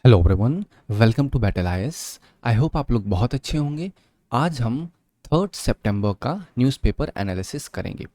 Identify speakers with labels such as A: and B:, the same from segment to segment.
A: Hello everyone, welcome to battle IAS. I hope आप लोग बहुत अच्छे होंगे। आज हम 3 सितंबर का न्यूज़पेपर एनालिसिस करेंगे।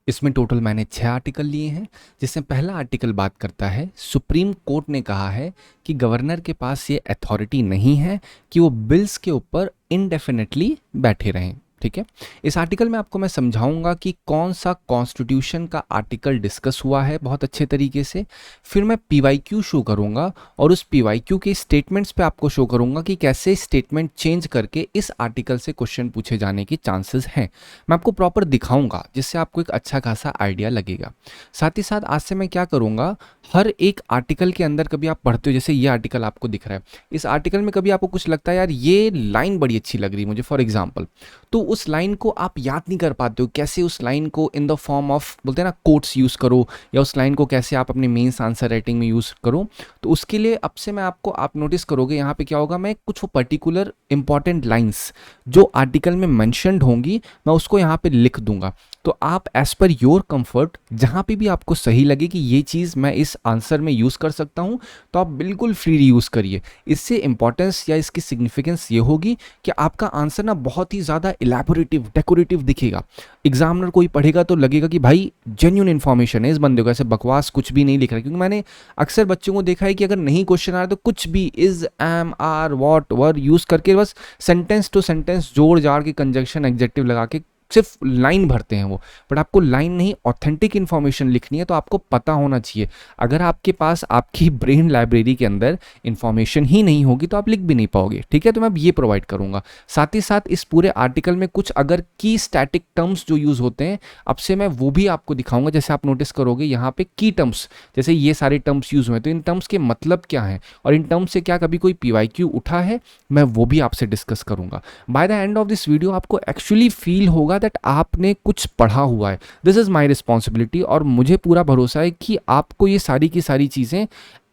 A: इसमें टोटल मैंने 6 आर्टिकल लिए हैं, जिसमें पहला आर्टिकल बात करता है सुप्रीम कोर्ट ने कहा है कि गवर्नर के पास ये अथॉरिटी नहीं है कि वो बिल्स के ऊपर इनडेफिनेटली बैठे रहें। ठीक है, इस आर्टिकल में आपको मैं समझाऊंगा कि कौन सा कॉन्स्टिट्यूशन का आर्टिकल डिस्कस हुआ है बहुत अच्छे तरीके से। फिर मैं पीवाईक्यू शो करूंगा और उस पीवाईक्यू के स्टेटमेंट्स पे आपको शो करूंगा कि कैसे स्टेटमेंट चेंज करके इस आर्टिकल से क्वेश्चन पूछे जाने के चांसेस हैं। मैं आपको प्रॉपर दिखाऊंगा जिससे आपको एक अच्छा खासा आइडिया लगेगा। साथ ही साथ आज से मैं क्या करूंगा, हर एक आर्टिकल के अंदर कभी आप पढ़ते हो, जैसे ये आर्टिकल आपको दिख रहा है, इस आर्टिकल में कभी आपको कुछ लगता है यार ये लाइन बड़ी अच्छी लग रही है मुझे फॉर एग्जाम्पल, तो उस लाइन को आप याद नहीं कर पाते हो, कैसे उस लाइन को इन द फॉर्म ऑफ बोलते हैं ना कोट्स यूज़ करो, या उस लाइन को कैसे आप अपने मेंस आंसर राइटिंग में यूज़ करो। तो उसके लिए अब से मैं आपको, आप नोटिस करोगे यहाँ पे क्या होगा, मैं कुछ वो पर्टिकुलर इंपॉर्टेंट लाइंस जो आर्टिकल में मैंशनड होंगी मैं उसको यहाँ पे लिख दूंगा। तो आप एज पर योर कंफर्ट जहाँ पे भी आपको सही लगे कि ये चीज़ मैं इस आंसर में यूज़ कर सकता हूँ तो आप बिल्कुल फ्रीली यूज़ करिए। इससे इंपॉर्टेंस या इसकी सिग्निफिकेंस ये होगी कि आपका आंसर ना बहुत ही ज़्यादा इलेबोरेटिव डेकोरेटिव दिखेगा। एग्जामिनर कोई पढ़ेगा तो लगेगा कि भाई जेन्युइन इन्फॉर्मेशन है इस बंदे को, ऐसे बकवास कुछ भी नहीं लिख रहा है। क्योंकि मैंने अक्सर बच्चों को देखा है कि अगर नहीं क्वेश्चन आ रहा तो कुछ भी is am are was were use करके बस सेंटेंस टू सेंटेंस जोड़ जाड़ के कंजक्शन एग्जेक्टिव लगा के सिर्फ लाइन भरते हैं वो। बट आपको लाइन नहीं, ऑथेंटिक इन्फॉर्मेशन लिखनी है तो आपको पता होना चाहिए। अगर आपके पास आपकी ब्रेन लाइब्रेरी के अंदर इन्फॉर्मेशन ही नहीं होगी तो आप लिख भी नहीं पाओगे। ठीक है, तो मैं ये प्रोवाइड करूंगा। साथ ही साथ इस पूरे आर्टिकल में कुछ अगर की स्टैटिक टर्म्स जो यूज होते हैं अब से मैं वो भी आपको दिखाऊंगा। जैसे आप नोटिस करोगे यहाँ पे की टर्म्स, जैसे ये सारे टर्म्स यूज हुए तो इन टर्म्स के मतलब क्या है और इन टर्म्स से क्या कभी कोई पीवाईक्यू उठा है, मैं वो भी आपसे डिस्कस करूंगा। By the end of this video आपको एक्चुअली फील होगा दैट आपने कुछ पढ़ा हुआ है। दिस इज माय रिस्पॉन्सिबिलिटी और मुझे पूरा भरोसा है कि आपको ये सारी की सारी चीज़ें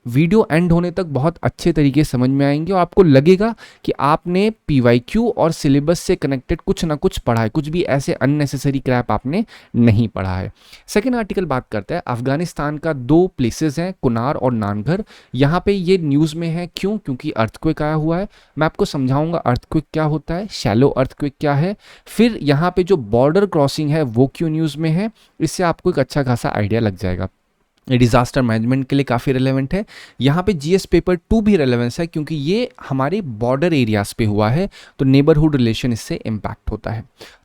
A: वीडियो एंड होने तक बहुत अच्छे तरीके से समझ में आएंगे और आपको लगेगा कि आपने पीवाईक्यू और सिलेबस से कनेक्टेड कुछ ना कुछ पढ़ा है, कुछ भी ऐसे अननेसेसरी क्रैप आपने नहीं पढ़ा है। सेकेंड आर्टिकल बात करता है अफगानिस्तान का, 2 प्लेसेस हैं कुनार और नानघर। यहाँ पे ये न्यूज़ में है, क्यों? क्योंकि अर्थक्वेक आया हुआ है। मैं आपको समझाऊंगा अर्थक्वेक क्या होता है, शैलो अर्थक्वेक क्या है, फिर यहाँ पे जो बॉर्डर क्रॉसिंग है वो क्यों न्यूज़ में है, इससे आपको एक अच्छा खासा आइडिया लग जाएगा। ये डिज़ास्टर मैनेजमेंट के लिए काफ़ी रेलेवेंट है। यहाँ पे जीएस पेपर 2 भी रेलेवेंस है क्योंकि ये हमारे बॉर्डर एरियाज पे हुआ है तो नेबरहुड रिलेशन इससे इम्पैक्ट होता है।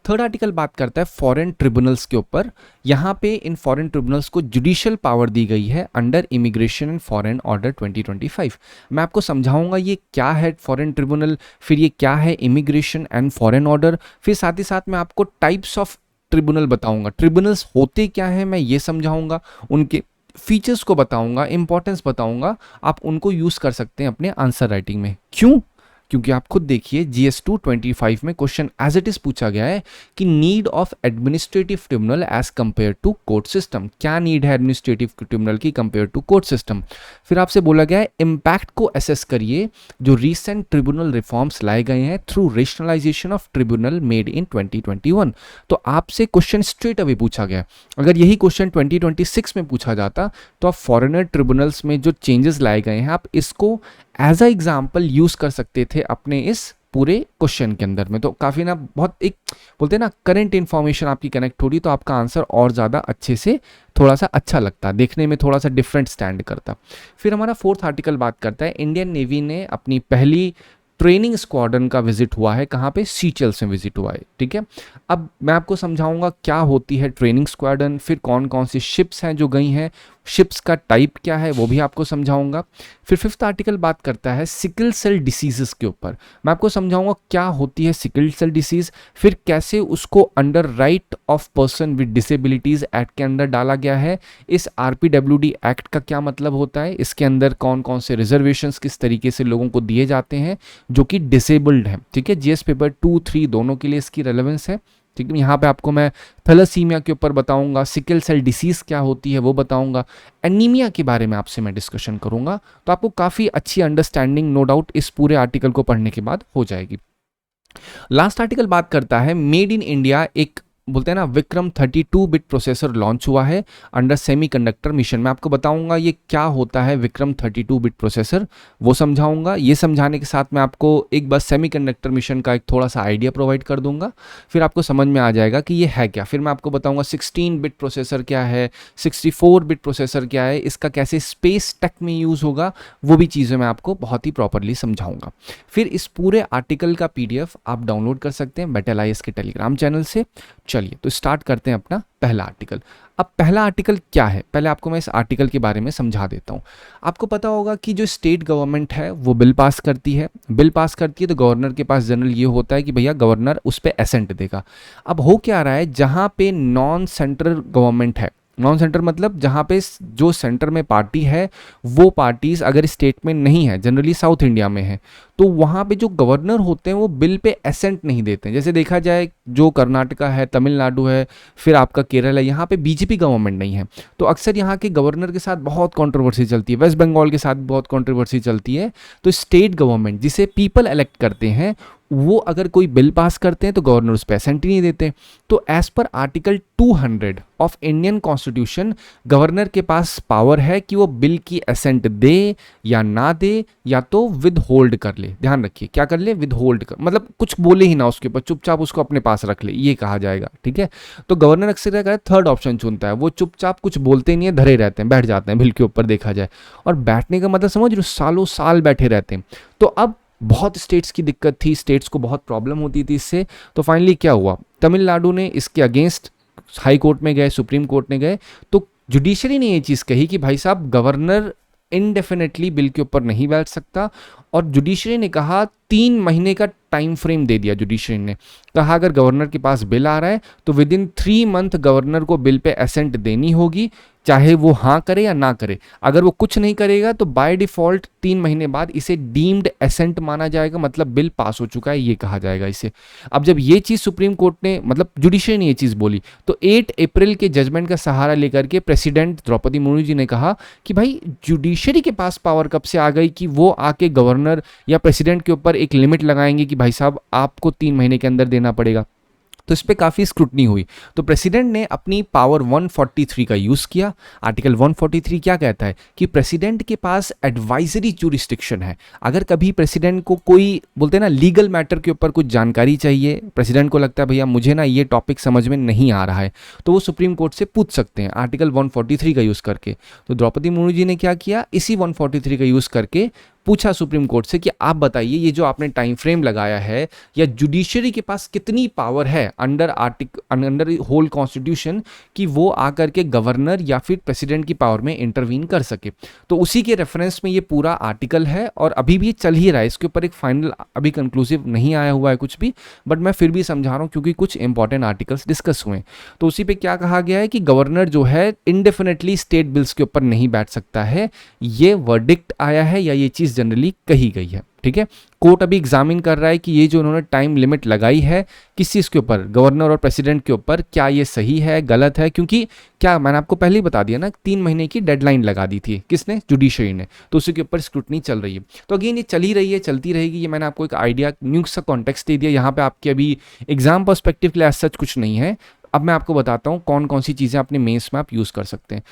A: थर्ड आर्टिकल बात करता है फॉरेन ट्रिब्यूनल्स के ऊपर। यहाँ पे इन फॉरेन ट्रिब्यूनल्स को जुडिशियल पावर दी गई है under immigration and foreign order 2025। मैं आपको समझाऊंगा ये क्या है फॉरेन ट्रिब्यूनल, फिर ये क्या है इमिग्रेशन एंड फॉरेन ऑर्डर, फिर साथ ही साथ मैं आपको टाइप्स ऑफ ट्रिब्यूनल बताऊंगा, ट्रिब्यूनल्स होते क्या है मैं ये समझाऊंगा, उनके फीचर्स को बताऊंगा, इंपॉर्टेंस बताऊंगा, आप उनको यूज कर सकते हैं अपने आंसर राइटिंग में। क्यों? क्योंकि आप खुद देखिए जीएस 225 में क्वेश्चन एज इट इज पूछा गया है कि need of administrative tribunal as compare to court system. क्या नीड है एडमिनिस्ट्रेटिव ट्रिब्यूनल की कंपेयर टू कोर्ट सिस्टम? फिर आपसे बोला गया है इम्पैक्ट को असेस करिए जो रीसेंट ट्रिब्यूनल रिफॉर्म्स लाए गए हैं through rationalisation of tribunal made in 2021। तो आपसे क्वेश्चन स्ट्रेट अवे पूछा गया। अगर यही क्वेश्चन 2026 में पूछा जाता तो आप फॉरेनर ट्रिब्यूनल्स में जो चेंजेस लाए गए हैं आप इसको एज अ एग्जाम्पल यूज कर सकते थे अपने इस पूरे क्वेश्चन के अंदर में। तो काफ़ी ना बहुत एक बोलते हैं ना करंट इन्फॉर्मेशन आपकी कनेक्ट हो रही तो आपका आंसर और ज़्यादा अच्छे से थोड़ा सा अच्छा लगता, देखने में थोड़ा सा डिफरेंट स्टैंड करता। फिर हमारा फोर्थ आर्टिकल बात करता है इंडियन नेवी ने अपनी पहली ट्रेनिंग स्क्वाड्रन का विजिट हुआ है, कहाँ पे? सीचेल्स में विजिट हुआ है। ठीक है, अब मैं आपको समझाऊंगा क्या होती है ट्रेनिंग स्क्वाड्रन, फिर कौन कौन सी शिप्स हैं जो गई हैं, शिप्स का टाइप क्या है वो भी आपको समझाऊंगा। फिर फिफ्थ आर्टिकल बात करता है सिकल सेल डिसीजेस के ऊपर। मैं आपको समझाऊंगा क्या होती है सिकल सेल डिसीज, फिर कैसे उसको under right of person with disabilities act के अंदर डाला गया है, इस आरपीडब्ल्यूडी एक्ट का क्या मतलब होता है, इसके अंदर कौन कौन से रिजर्वेशंस किस तरीके से लोगों को दिए जाते हैं जो कि डिसेबल्ड हैं। ठीक है, जीएस पेपर 2, 3 दोनों के लिए इसकी रेलेवेंस है। ठीक है, यहाँ पे आपको मैं थैलेसीमिया के ऊपर बताऊंगा, सिकल सेल डिसीज क्या होती है वो बताऊंगा, एनीमिया के बारे में आपसे मैं डिस्कशन करूंगा। तो आपको काफ़ी अच्छी अंडरस्टैंडिंग नो डाउट इस पूरे आर्टिकल को पढ़ने के बाद हो जाएगी। लास्ट आर्टिकल बात करता है मेड इन इंडिया, एक बोलते हैं ना विक्रम 32 बिट प्रोसेसर लॉन्च हुआ है अंडर सेमीकंडक्टर मिशन। मैं आपको बताऊंगा ये क्या होता है विक्रम 32 बिट प्रोसेसर, वो समझाऊंगा। ये समझाने के साथ मैं आपको एक बार सेमीकंडक्टर मिशन का एक थोड़ा सा आइडिया प्रोवाइड कर दूंगा, फिर आपको समझ में आ जाएगा कि ये है क्या। फिर मैं आपको बताऊंगा 16 बिट प्रोसेसर क्या है, 64 बिट प्रोसेसर क्या है, इसका कैसे स्पेस टेक में यूज़ होगा, वो भी चीज़ें मैं आपको बहुत ही प्रॉपरली समझाऊंगा। फिर इस पूरे आर्टिकल का PDF आप डाउनलोड कर सकते हैं बेटेल IAS के टेलीग्राम चैनल से। चलिए तो स्टार्ट करते हैं अपना पहला आर्टिकल। अब पहला आर्टिकल क्या है, पहले आपको मैं इस आर्टिकल के बारे में समझा देता हूँ। आपको पता होगा कि जो स्टेट गवर्नमेंट है वो बिल पास करती है, बिल पास करती है तो गवर्नर के पास जनरल ये होता है कि भैया गवर्नर उस पर एसेंट देगा। अब हो क्या रहा है, जहाँ पे नॉन सेंट्रल गवर्नमेंट है, नॉन सेंटर मतलब जहाँ पे जो सेंटर में पार्टी है वो पार्टीज अगर स्टेट में नहीं है, जनरली साउथ इंडिया में है, तो वहाँ पे जो गवर्नर होते हैं वो बिल पे एसेंट नहीं देते हैं। जैसे देखा जाए जो कर्नाटका है, तमिलनाडु है, फिर आपका केरल है, यहाँ पे बीजेपी गवर्नमेंट नहीं है, तो अक्सर यहाँ के गवर्नर के साथ बहुत कंट्रोवर्सी चलती है। वेस्ट बंगाल के साथ बहुत कंट्रोवर्सी चलती है। तो स्टेट गवर्नमेंट जिसे पीपल इलेक्ट करते हैं वो अगर कोई बिल पास करते हैं तो गवर्नर उस पर एसेंट ही नहीं देते। तो as per article 200 of Indian constitution governor के पास पावर है कि वो बिल की एसेंट दे या ना दे, या तो विद होल्ड कर ले। ध्यान रखिए क्या कर ले, विद होल्ड कर, मतलब कुछ बोले ही ना उसके ऊपर, चुपचाप उसको अपने पास रख ले, ये कहा जाएगा। ठीक है, तो गवर्नर अक्सर क्या करता है, थर्ड ऑप्शन चुनता है। वो चुपचाप कुछ बोलते नहीं है, धरे रहते हैं, बैठ जाते हैं बिल के ऊपर देखा जाए। और बैठने का मतलब समझ लो, सालों साल बैठे रहते हैं। तो अब बहुत स्टेट्स की दिक्कत थी, स्टेट्स को बहुत प्रॉब्लम होती थी इससे। तो फाइनली क्या हुआ, तमिलनाडु ने इसके अगेंस्ट हाई कोर्ट में गए, सुप्रीम कोर्ट में गए, तो जुडिशरी ने ये चीज़ कही कि भाई साहब गवर्नर इनडेफिनेटली बिल के ऊपर नहीं बैठ सकता। और जुडिशरी ने कहा 3 महीने का टाइम फ्रेम दे दिया। जुडिशरी ने कहा अगर गवर्नर के पास बिल आ रहा है तो विद इन 3 मंथ गवर्नर को बिल पे एसेंट देनी होगी, चाहे वो हाँ करे या ना करे। अगर वो कुछ नहीं करेगा तो बाय डिफॉल्ट 3 महीने बाद इसे डीम्ड एसेंट माना जाएगा, मतलब बिल पास हो चुका है, ये कहा जाएगा इसे। अब जब ये चीज़ सुप्रीम कोर्ट ने, मतलब जुडिशरी ने ये चीज़ बोली, तो 8 अप्रैल के जजमेंट का सहारा लेकर के प्रेसिडेंट द्रौपदी मुर्मू जी ने कहा कि भाई जुडिशरी के पास पावर कब से आ गई कि वो आके गवर्नर या प्रेसिडेंट के ऊपर एक लिमिट लगाएंगे कि भाई साहब आपको 3 महीने के अंदर देना पड़ेगा। तो इस पर काफ़ी स्क्रूटनी हुई। तो प्रेसिडेंट ने अपनी पावर 143 का यूज़ किया। आर्टिकल 143 क्या कहता है कि प्रेसिडेंट के पास एडवाइजरी जुरिस्डिक्शन है। अगर कभी प्रेसिडेंट को कोई, बोलते हैं ना, लीगल मैटर के ऊपर कुछ जानकारी चाहिए, प्रेसिडेंट को लगता है भैया मुझे ना ये टॉपिक समझ में नहीं आ रहा है, तो वो सुप्रीम कोर्ट से पूछ सकते हैं आर्टिकल 143 का यूज़ करके। तो द्रौपदी मुर्मू जी ने क्या किया, इसी 143 का यूज़ करके पूछा सुप्रीम कोर्ट से कि आप बताइए ये जो आपने टाइम फ्रेम लगाया है, या जुडिशरी के पास कितनी पावर है अंडर होल कॉन्स्टिट्यूशन कि वो आकर के गवर्नर या फिर प्रेसिडेंट की पावर में इंटरवीन कर सके। तो उसी के रेफरेंस में ये पूरा आर्टिकल है और अभी भी चल ही रहा है। इसके ऊपर एक फाइनल अभी कंक्लूसिव नहीं आया हुआ है कुछ भी, बट मैं फिर भी समझा रहा हूँ क्योंकि कुछ इंपॉर्टेंट आर्टिकल्स डिस्कस हुए। तो उसी पे क्या कहा गया है कि गवर्नर जो है इंडेफिनेटली स्टेट बिल्स के ऊपर नहीं बैठ सकता है। ये वर्डिक्ट आया है या ये चीज़ जनरली कही गई है। ठीक है, कोर्ट अभी एग्जामिन कर रहा है कि ये जो उन्होंने टाइम लिमिट लगाई है किस चीज़ के ऊपर, गवर्नर और प्रेसिडेंट के ऊपर, क्या ये सही है गलत है। क्योंकि क्या मैंने आपको पहले ही बता दिया ना, 3 महीने की डेडलाइन लगा दी थी, किसने, जुडिशरी ने, तो उसी के ऊपर स्क्रूटनी चल रही है। तो अगेन ये चल ही रही है, चलती रहेगी। ये मैंने आपको एक आइडिया, न्यूज़ सा कॉन्टेक्स्ट दे दिया। यहाँ पे आपके अभी एग्जाम पर्सपेक्टिव के लिए ऐसा कुछ नहीं है। अब मैं आपको बताता हूँ कौन कौन सी चीज़ें अपने मेंस में आप यूज़ कर सकते हैं।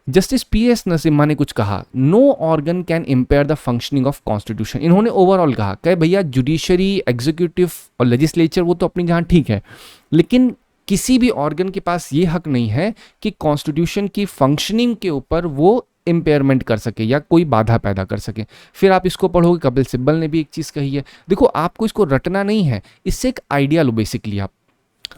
A: जस्टिस PS नरसिम्हा ने कुछ कहा, no organ can impair the functioning of constitution. इन्होंने ओवरऑल कहा कि भैया जुडिशरी, एग्जीक्यूटिव और लेजिस्लेचर वो तो अपनी जहाँ ठीक है, लेकिन किसी भी ऑर्गन के पास ये हक नहीं है कि कॉन्स्टिट्यूशन की फंक्शनिंग के ऊपर वो इम्पेयरमेंट कर सके या कोई बाधा पैदा कर सके। फिर आप इसको पढ़ोगे, कपिल सिब्बल ने भी एक चीज़ कही है। देखो आपको इसको रटना नहीं है, इससे एक आइडिया लो बेसिकली।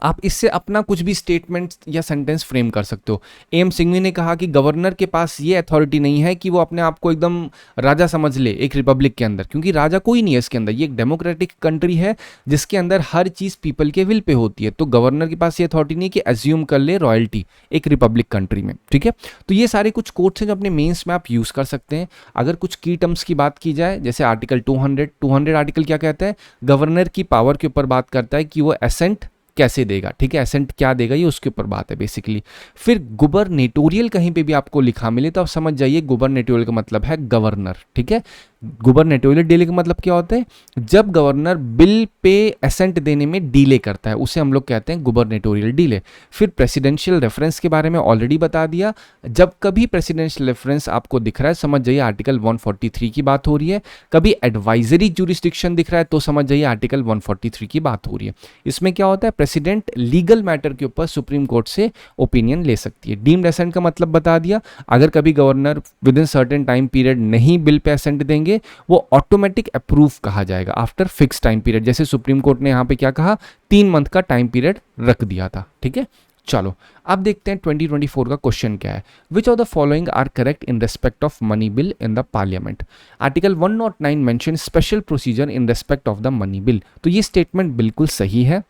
A: आप इससे अपना कुछ भी स्टेटमेंट या सेंटेंस फ्रेम कर सकते हो। AM सिंघवी ने कहा कि गवर्नर के पास ये अथॉरिटी नहीं है कि वो अपने आप को एकदम राजा समझ ले एक रिपब्लिक के अंदर, क्योंकि राजा कोई नहीं है इसके अंदर। ये एक डेमोक्रेटिक कंट्री है जिसके अंदर हर चीज़ पीपल के विल पे होती है। तो गवर्नर के पास ये अथॉरिटी नहीं कि एज्यूम कर ले रॉयल्टी एक रिपब्लिक कंट्री में। ठीक है, तो ये सारे कुछ कोट्स हैं जो अपने मेंस में आप यूज़ कर सकते हैं। अगर कुछ की टर्म्स की बात की जाए, जैसे आर्टिकल 200 आर्टिकल क्या कहता है, गवर्नर की पावर के ऊपर बात करता है कि वो एसेंट कैसे देगा। ठीक है, एसेंट क्या देगा ये उसके ऊपर बात है बेसिकली। फिर गुबरनेटोरियल कहीं पे भी आपको लिखा मिले तो आप समझ जाइए गुबरनेटोरियल का मतलब है गवर्नर। ठीक है, गुबरनेटोरियल डिले का मतलब क्या होता है, जब गवर्नर बिल पे असेंट देने में डिले करता है उसे हम लोग कहते हैं गुबरनेटोरियल डिले। फिर प्रेसिडेंशियल रेफरेंस के बारे में ऑलरेडी बता दिया, जब कभी प्रेसिडेंशियल रेफरेंस आपको दिख रहा है समझ जाइए आर्टिकल 143 की बात हो रही है, कभी एडवाइजरी जुरिस्डिक्शन दिख रहा है तो समझ जाइए आर्टिकल 143 की बात हो रही है। इसमें क्या होता है, प्रेसिडेंट लीगल मैटर के ऊपर सुप्रीम कोर्ट से ओपिनियन ले सकती है। डीम्ड असेंट का मतलब बता दिया, अगर कभी governor with in certain time period नहीं बिल पे असेंट देंगे वो ऑटोमेटिक अप्रूव कहा जाएगा आफ्टर फिक्स टाइम पीरियड। जैसे सुप्रीम कोर्ट ने यहाँ पे क्या कहा, 3 मंथ का टाइम पीरियड रख दिया था। ठीक है, चलो अब देखते हैं 2024 का क्वेश्चन क्या है। Which of the following are correct in respect of money bill in the parliament. Article 109 mention special procedure in respect of the money bill, तो ये स्टेटमेंट बिल्कुल सही है।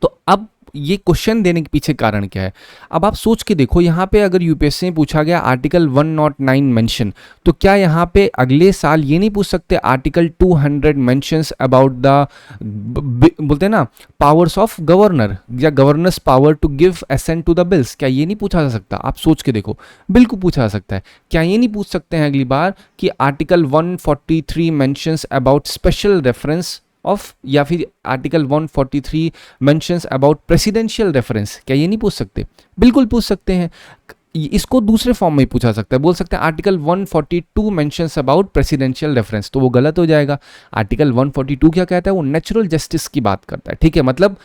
A: तो अब ये क्वेश्चन देने के पीछे कारण क्या है, अब आप सोच के देखो, यहाँ पे अगर यूपीएससी में पूछा गया आर्टिकल 109 मेंशन, तो क्या यहाँ पे अगले साल ये नहीं पूछ सकते आर्टिकल 200 मेंशंस अबाउट द, बोलते हैं ना, पावर्स ऑफ गवर्नर या governors power to give assent to the bills, क्या ये नहीं पूछा जा सकता? आप सोच के देखो, बिल्कुल पूछा जा सकता है। क्या ये नहीं पूछ सकते हैं अगली बार कि article 143 mentions about special reference of, या फिर article 143 mentions about presidential reference, क्या ये नहीं पूछ सकते? बिल्कुल पूछ सकते हैं। इसको दूसरे फॉर्म में ही पूछा सकता है, बोल सकते हैं article 142 mentions about presidential reference, तो वो गलत हो जाएगा। आर्टिकल 142 क्या कहता है, वो नेचुरल जस्टिस की बात करता है। ठीक है, मतलब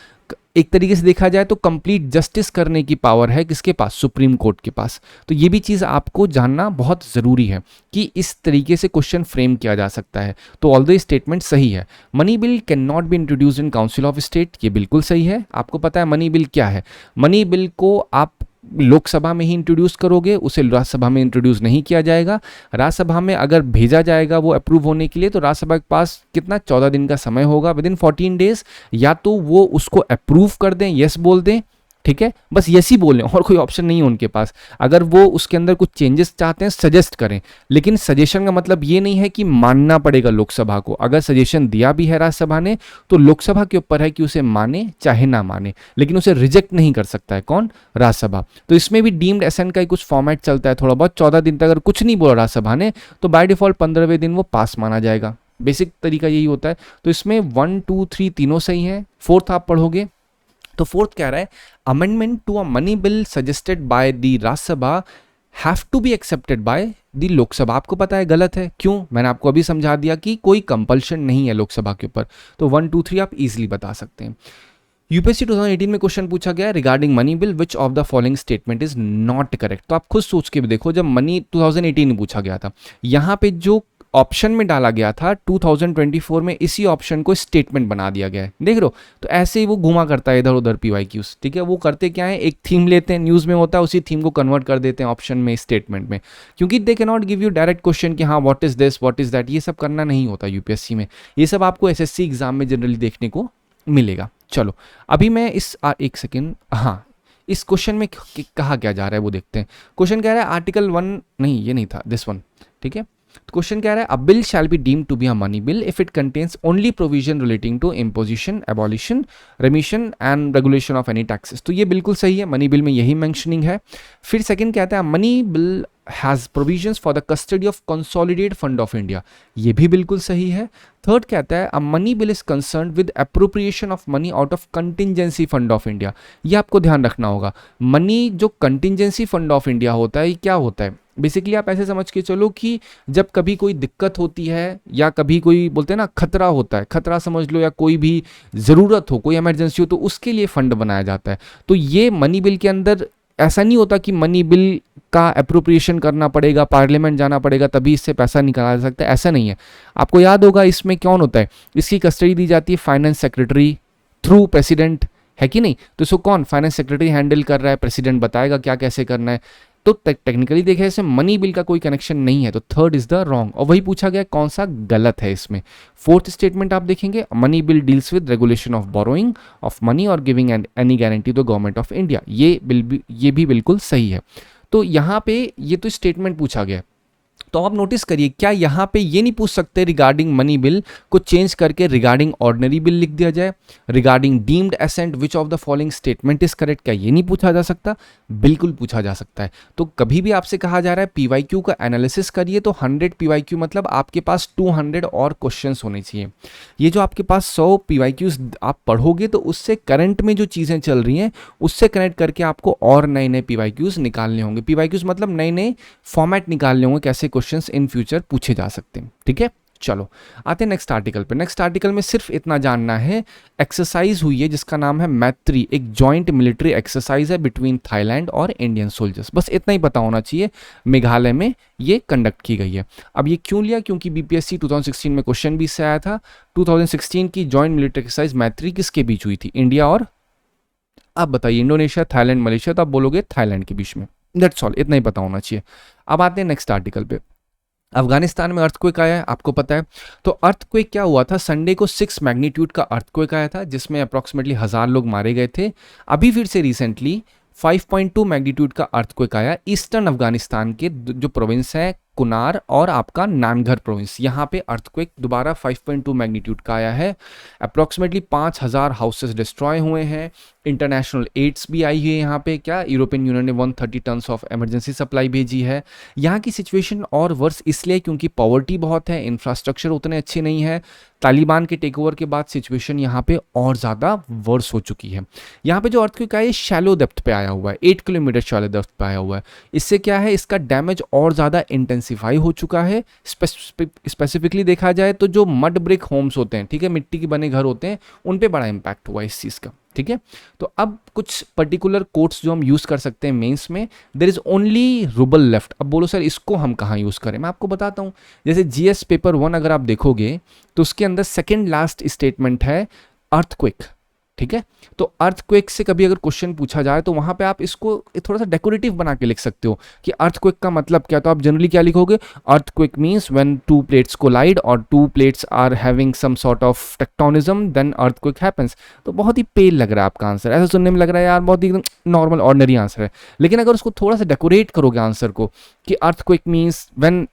A: एक तरीके से देखा जाए तो कंप्लीट जस्टिस करने की पावर है किसके पास, सुप्रीम कोर्ट के पास। तो ये भी चीज़ आपको जानना बहुत ज़रूरी है कि इस तरीके से क्वेश्चन फ्रेम किया जा सकता है। तो ऑल्दो स्टेटमेंट सही है। Money bill can not be introduced in council of state, ये बिल्कुल सही है। आपको पता है मनी बिल क्या है, मनी बिल को आप लोकसभा में ही इंट्रोड्यूस करोगे, उसे राज्यसभा में इंट्रोड्यूस नहीं किया जाएगा। राज्यसभा में अगर भेजा जाएगा वो अप्रूव होने के लिए, तो राज्यसभा के पास कितना 14 दिन का समय होगा, विद इन 14 डेज, या तो वो उसको अप्रूव कर दें, यस बोल दें, ठीक है, बस यस ही बोलें, और कोई ऑप्शन नहीं है उनके पास। अगर वो उसके अंदर कुछ चेंजेस चाहते हैं सजेस्ट करें, लेकिन सजेशन का मतलब ये नहीं है कि मानना पड़ेगा लोकसभा को। अगर सजेशन दिया भी है राज्यसभा ने तो लोकसभा के ऊपर है कि उसे माने चाहे ना माने, लेकिन उसे रिजेक्ट नहीं कर सकता है कौन, राज्यसभा। तो इसमें भी डीम्ड असेंट का कुछ फॉर्मेट चलता है थोड़ा बहुत, 14 दिन तक अगर कुछ नहीं बोला राज्यसभा ने तो बाय डिफॉल्ट 15वें दिन वो पास माना जाएगा। बेसिक तरीका यही होता है। तो इसमें 1, 2, 3 तीनों सही है। फोर्थ आप पढ़ोगे तो फोर्थ क्या रहा है, amendment to a money bill suggested by the Rajya Sabha have to be accepted by the Lok Sabha. आपको पता है गलत है, क्यों? मैंने आपको अभी समझा दिया कि कोई कंपल्शन नहीं है लोकसभा के ऊपर। तो 1, 2, 3 आप इजीली बता सकते हैं। यूपीएससी 2018 में क्वेश्चन पूछा गया regarding money bill, which of the following statement is not correct. तो आप खुद सोच के भी देखो, जब मनी 2018 में पूछा गया था, यहाँ पे जो ऑप्शन में डाला गया था 2024 में इसी ऑप्शन को स्टेटमेंट बना दिया गया है, देख लो। तो ऐसे ही वो घुमा करता है इधर उधर पीवाईक्यूज, ठीक है। वो करते क्या है, एक थीम लेते हैं, न्यूज़ में होता है, उसी थीम को कन्वर्ट कर देते हैं ऑप्शन में, स्टेटमेंट में, क्योंकि they can not give you direct question कि हाँ what is this what is that. ये सब करना नहीं होता यूपीएससी में, ये सब आपको एसएससी एग्जाम में जनरली देखने को मिलेगा। चलो अभी मैं एक सेकेंड, हाँ इस क्वेश्चन में कहा क्या जा रहा है वो देखते हैं। क्वेश्चन कह रहा है आर्टिकल 1, नहीं ये नहीं था, दिस वन, ठीक है। क्वेश्चन कह रहा है a bill shall be deemed to be a money bill if it contains only provision relating to imposition, abolition, remission and regulation of any taxes. तो ये बिल्कुल सही है, मनी बिल में यही मेंशनिंग है। फिर सेकंड कहता है money bill has provisions for the custody of consolidated fund of India, ये भी बिल्कुल सही है। थर्ड कहता है अ money bill is concern with appropriation of money out of contingency fund of India. ये आपको ध्यान रखना होगा, मनी जो कंटिजेंसी फंड ऑफ इंडिया होता है, ये क्या होता है बेसिकली, आप ऐसे समझ के चलो कि जब कभी कोई दिक्कत होती है या कभी कोई बोलते हैं ना खतरा होता है, खतरा समझ लो, या कोई भी ज़रूरत हो, कोई इमरजेंसी हो, तो उसके लिए फंड बनाया जाता है। तो ये मनी बिल के अंदर ऐसा नहीं होता कि मनी बिल का अप्रोप्रिएशन करना पड़ेगा, पार्लियामेंट जाना पड़ेगा तभी इससे पैसा निकाला जा सकता है, ऐसा नहीं है। आपको याद होगा इसमें कौन होता है, इसकी कस्टडी दी जाती है फाइनेंस सेक्रेटरी थ्रू प्रेसिडेंट, है कि नहीं। तो इसको कौन, फाइनेंस सेक्रेटरी हैंडल कर रहा है, प्रेसिडेंट बताएगा क्या कैसे करना है। तो टेक्निकली देखे ऐसे मनी बिल का कोई कनेक्शन नहीं है, तो थर्ड इज द रॉन्ग। और वही पूछा गया कौन सा गलत है इसमें। फोर्थ स्टेटमेंट आप देखेंगे money bill deals with regulation of borrowing of money और giving any guarantee to government of India, ये भी बिल्कुल सही है। तो यहाँ पे ये तो स्टेटमेंट पूछा गया, तो आप नोटिस करिए, क्या यहाँ पे ये नहीं पूछ सकते रिगार्डिंग मनी बिल को चेंज करके रिगार्डिंग ऑर्डिनरी बिल लिख दिया जाए, regarding deemed assent which of the following statement is correct, क्या ये नहीं पूछा जा सकता? बिल्कुल पूछा जा सकता है। तो कभी भी आपसे कहा जा रहा है पीवाईक्यू का एनालिसिस करिए, तो 100 पीवाईक्यू मतलब आपके पास 200 और क्वेश्चंस होने चाहिए। ये जो आपके पास 100 पीवाईक्यूज आप पढ़ोगे तो उससे करंट में जो चीज़ें चल रही हैं उससे कनेक्ट करके आपको और नए नए पीवाईक्यूज निकालने होंगे। पीवाईक्यूज मतलब नए नए फॉर्मेट निकालने होंगे, कैसे क्वेश्चंस इन फ्यूचर पूछे जा सकते हैं। ठीक है, चलो आते हैं नेक्स्ट आर्टिकल पे। नेक्स्ट आर्टिकल में सिर्फ इतना जानना है, एक्सरसाइज हुई है जिसका नाम है मैत्री, एक जॉइंट मिलिट्री एक्सरसाइज है बिटवीन थाईलैंड और इंडियन सोल्जर्स। बस इतना ही पता होना चाहिए, मेघालय में ये कंडक्ट की गई है। अब ये क्यों लिया? क्योंकि बीपीएससी 2016 में क्वेश्चन भी इससे आया था। 2016 की जॉइंट मिलिट्री एक्सरसाइज मैत्री किसके बीच हुई थी? इंडिया और, आप बताइए, इंडोनेशिया, थाईलैंड, मलेशिया, तो आप बोलोगे थाईलैंड के बीच में। दैट्स ऑल, इतना ही पता होना चाहिए। अब आते हैं नेक्स्ट आर्टिकल पे। अफगानिस्तान में अर्थक्वेक आया है, आपको पता है। तो अर्थक्वेक क्या हुआ था? संडे को 6 मैग्नीट्यूड का अर्थक्वेक आया था जिसमें अप्रॉक्सीमेटली 1000 लोग मारे गए थे। अभी फिर से रिसेंटली 5.2 मैग्नीट्यूड का अर्थक्वेक आया ईस्टर्न अफगानिस्तान के जो प्रोविंस है कुनार और आपका नानघर प्रोविंस, यहाँ पे अर्थक्वेक दोबारा 5.2 मैग्नीट्यूड का आया है। अप्रॉक्सीमेटली 5000 हाउसेस डिस्ट्रॉय हुए हैं। इंटरनेशनल एड्स भी आई है यहाँ पे। क्या यूरोपियन यूनियन ने 130 टन्स ऑफ इमरजेंसी सप्लाई भेजी है। यहाँ की सिचुएशन और वर्स इसलिए क्योंकि पॉवर्टी बहुत है, इंफ्रास्ट्रक्चर उतने अच्छे नहीं है। तालिबान के टेक ओवर के बाद सिचुएशन यहाँ पे और ज़्यादा वर्स हो चुकी है। यहाँ पे जो अर्थक्वेक आया शैलो डेप्थ पे आया हुआ है, 8 किलोमीटर शैलो डेप्थ पे आया हुआ है। इससे क्या है, इसका डैमेज और ज़्यादा इंटेंसिफाई हो चुका है। स्पेसिफिकली देखा जाए तो जो मड ब्रिक होम्स होते हैं, ठीक है, मिट्टी के बने घर होते हैं, उन पे बड़ा इंपैक्ट हुआ इस चीज़ का। ठीक है, तो अब कुछ पर्टिकुलर कोट्स जो हम यूज़ कर सकते हैं मेंस में। There is only rubble left. अब बोलो सर इसको हम कहाँ यूज़ करें? मैं आपको बताता हूँ। जैसे जीएस पेपर 1 अगर आप देखोगे तो उसके अंदर सेकेंड लास्ट स्टेटमेंट है अर्थक्वेक। ठीक है, तो अर्थक्वेक से कभी अगर क्वेश्चन पूछा जाए तो वहां पे आप इसको थोड़ा सा डेकोरेटिव बना के लिख सकते हो कि अर्थक्वेक का मतलब क्या। तो आप जनरली क्या लिखोगे? Earthquake means when two plates collide और two plates are having some sort of tectonism then earthquake happens. तो बहुत ही पेल लग रहा है आपका आंसर, ऐसा सुनने में लग रहा है यार बहुत ही एकदम नॉर्मल ऑर्डिनरी आंसर है। लेकिन अगर उसको थोड़ा सा डेकोरेट करोगे आंसर को कि earthquake means when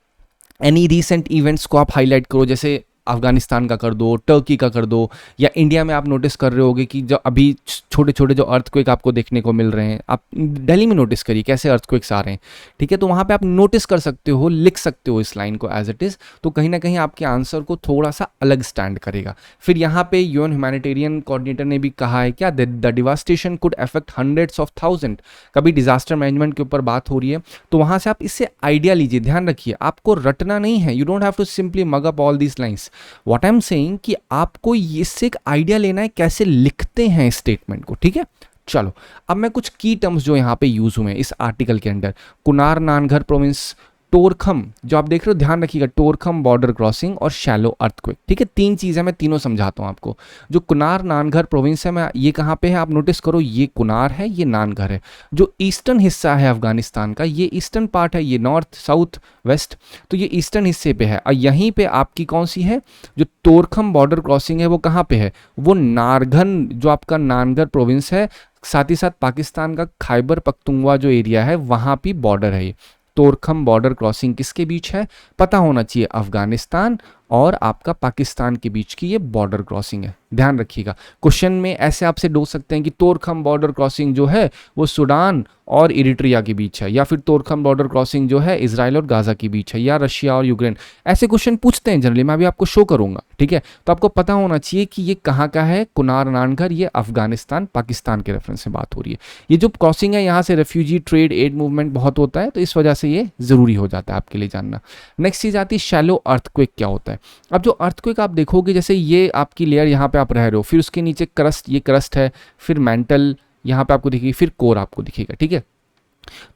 A: any recent events को आप हाईलाइट करो, जैसे अफगानिस्तान का कर दो, टर्की का कर दो, या इंडिया में आप नोटिस कर रहे होगे कि जो अभी छोटे छोटे जो अर्थक्वेक आपको देखने को मिल रहे हैं, आप दिल्ली में नोटिस करिए कैसे अर्थक्वेक्स आ रहे हैं। ठीक है, तो वहाँ पे आप नोटिस कर सकते हो, लिख सकते हो इस लाइन को एज इट इज़। तो कहीं ना कहीं आपके आंसर को थोड़ा सा अलग स्टैंड करेगा। फिर यहाँ पे यूएन ह्यूमैनिटेरियन कोऑर्डिनेटर ने भी कहा है क्या, the devastation could affect hundreds of thousand. कभी डिजास्टर मैनेजमेंट के ऊपर बात हो रही है तो वहाँ से आप इससे आइडिया लीजिए। ध्यान रखिए, आपको रटना नहीं है। You don't have to simply mug up all these lines. What I am saying कि आपको इससे एक आइडिया लेना है कैसे लिखते हैं स्टेटमेंट को। ठीक है, चलो अब मैं कुछ की टर्म्स जो यहाँ पे यूज हुए हैं इस आर्टिकल के अंदर, कुनार नानघर प्रोविंस, टोरखम जो आप देख रहे हो, ध्यान रखिएगा, टोरखम बॉर्डर क्रॉसिंग और शैलो अर्थक्वेक। ठीक है, 3 चीज़ें मैं तीनों समझाता हूँ आपको। जो कुनार नानघर प्रोविंस है, मैं ये कहाँ पे है आप नोटिस करो, ये कुनार है, ये नानघर है। जो ईस्टर्न हिस्सा है अफगानिस्तान का, ये ईस्टर्न पार्ट है, ये नॉर्थ साउथ वेस्ट, तो ये ईस्टर्न हिस्से पे है। और यहीं पे आपकी कौन सी है, जो टोरखम बॉर्डर क्रॉसिंग है वो कहाँ पे है, वो नारघन जो आपका नानघर प्रोविंस है, साथ ही साथ पाकिस्तान का खैबर पख्तूनख्वा जो एरिया है वहाँ भी बॉर्डर है। टोरखम बॉर्डर क्रॉसिंग किसके बीच है? पता होना चाहिए, अफगानिस्तान और आपका पाकिस्तान के बीच की ये बॉर्डर क्रॉसिंग है। ध्यान रखिएगा, क्वेश्चन में ऐसे आपसे पूछ सकते हैं कि टोरखम बॉर्डर क्रॉसिंग जो है वो सूडान और इरिट्रिया के बीच है, या फिर टोरखम बॉर्डर क्रॉसिंग जो है इजराइल और गाजा के बीच है, या रशिया और यूक्रेन। ऐसे क्वेश्चन पूछते हैं जनरली, मैं अभी आपको शो करूंगा। ठीक है, तो आपको पता होना चाहिए कि ये कहाँ का है, कुनार नानघर, ये अफगानिस्तान पाकिस्तान के रेफरेंस से बात हो रही है। ये जो क्रॉसिंग है यहाँ से रेफ्यूजी ट्रेड एड मूवमेंट बहुत होता है, तो इस वजह से ये जरूरी हो जाता है आपके लिए जानना। नेक्स्ट चीज आती है शैलो अर्थक्वेक क्या होता है। अब जो अर्थक्वेक आप देखोगे, जैसे ये आपकी लेयर यहाँ पे आप रह रहे हो, फिर उसके नीचे क्रस्ट, ये क्रस्ट है, फिर मेंटल यहाँ पे आपको दिखेगी, फिर कोर आपको दिखेगा। ठीक है,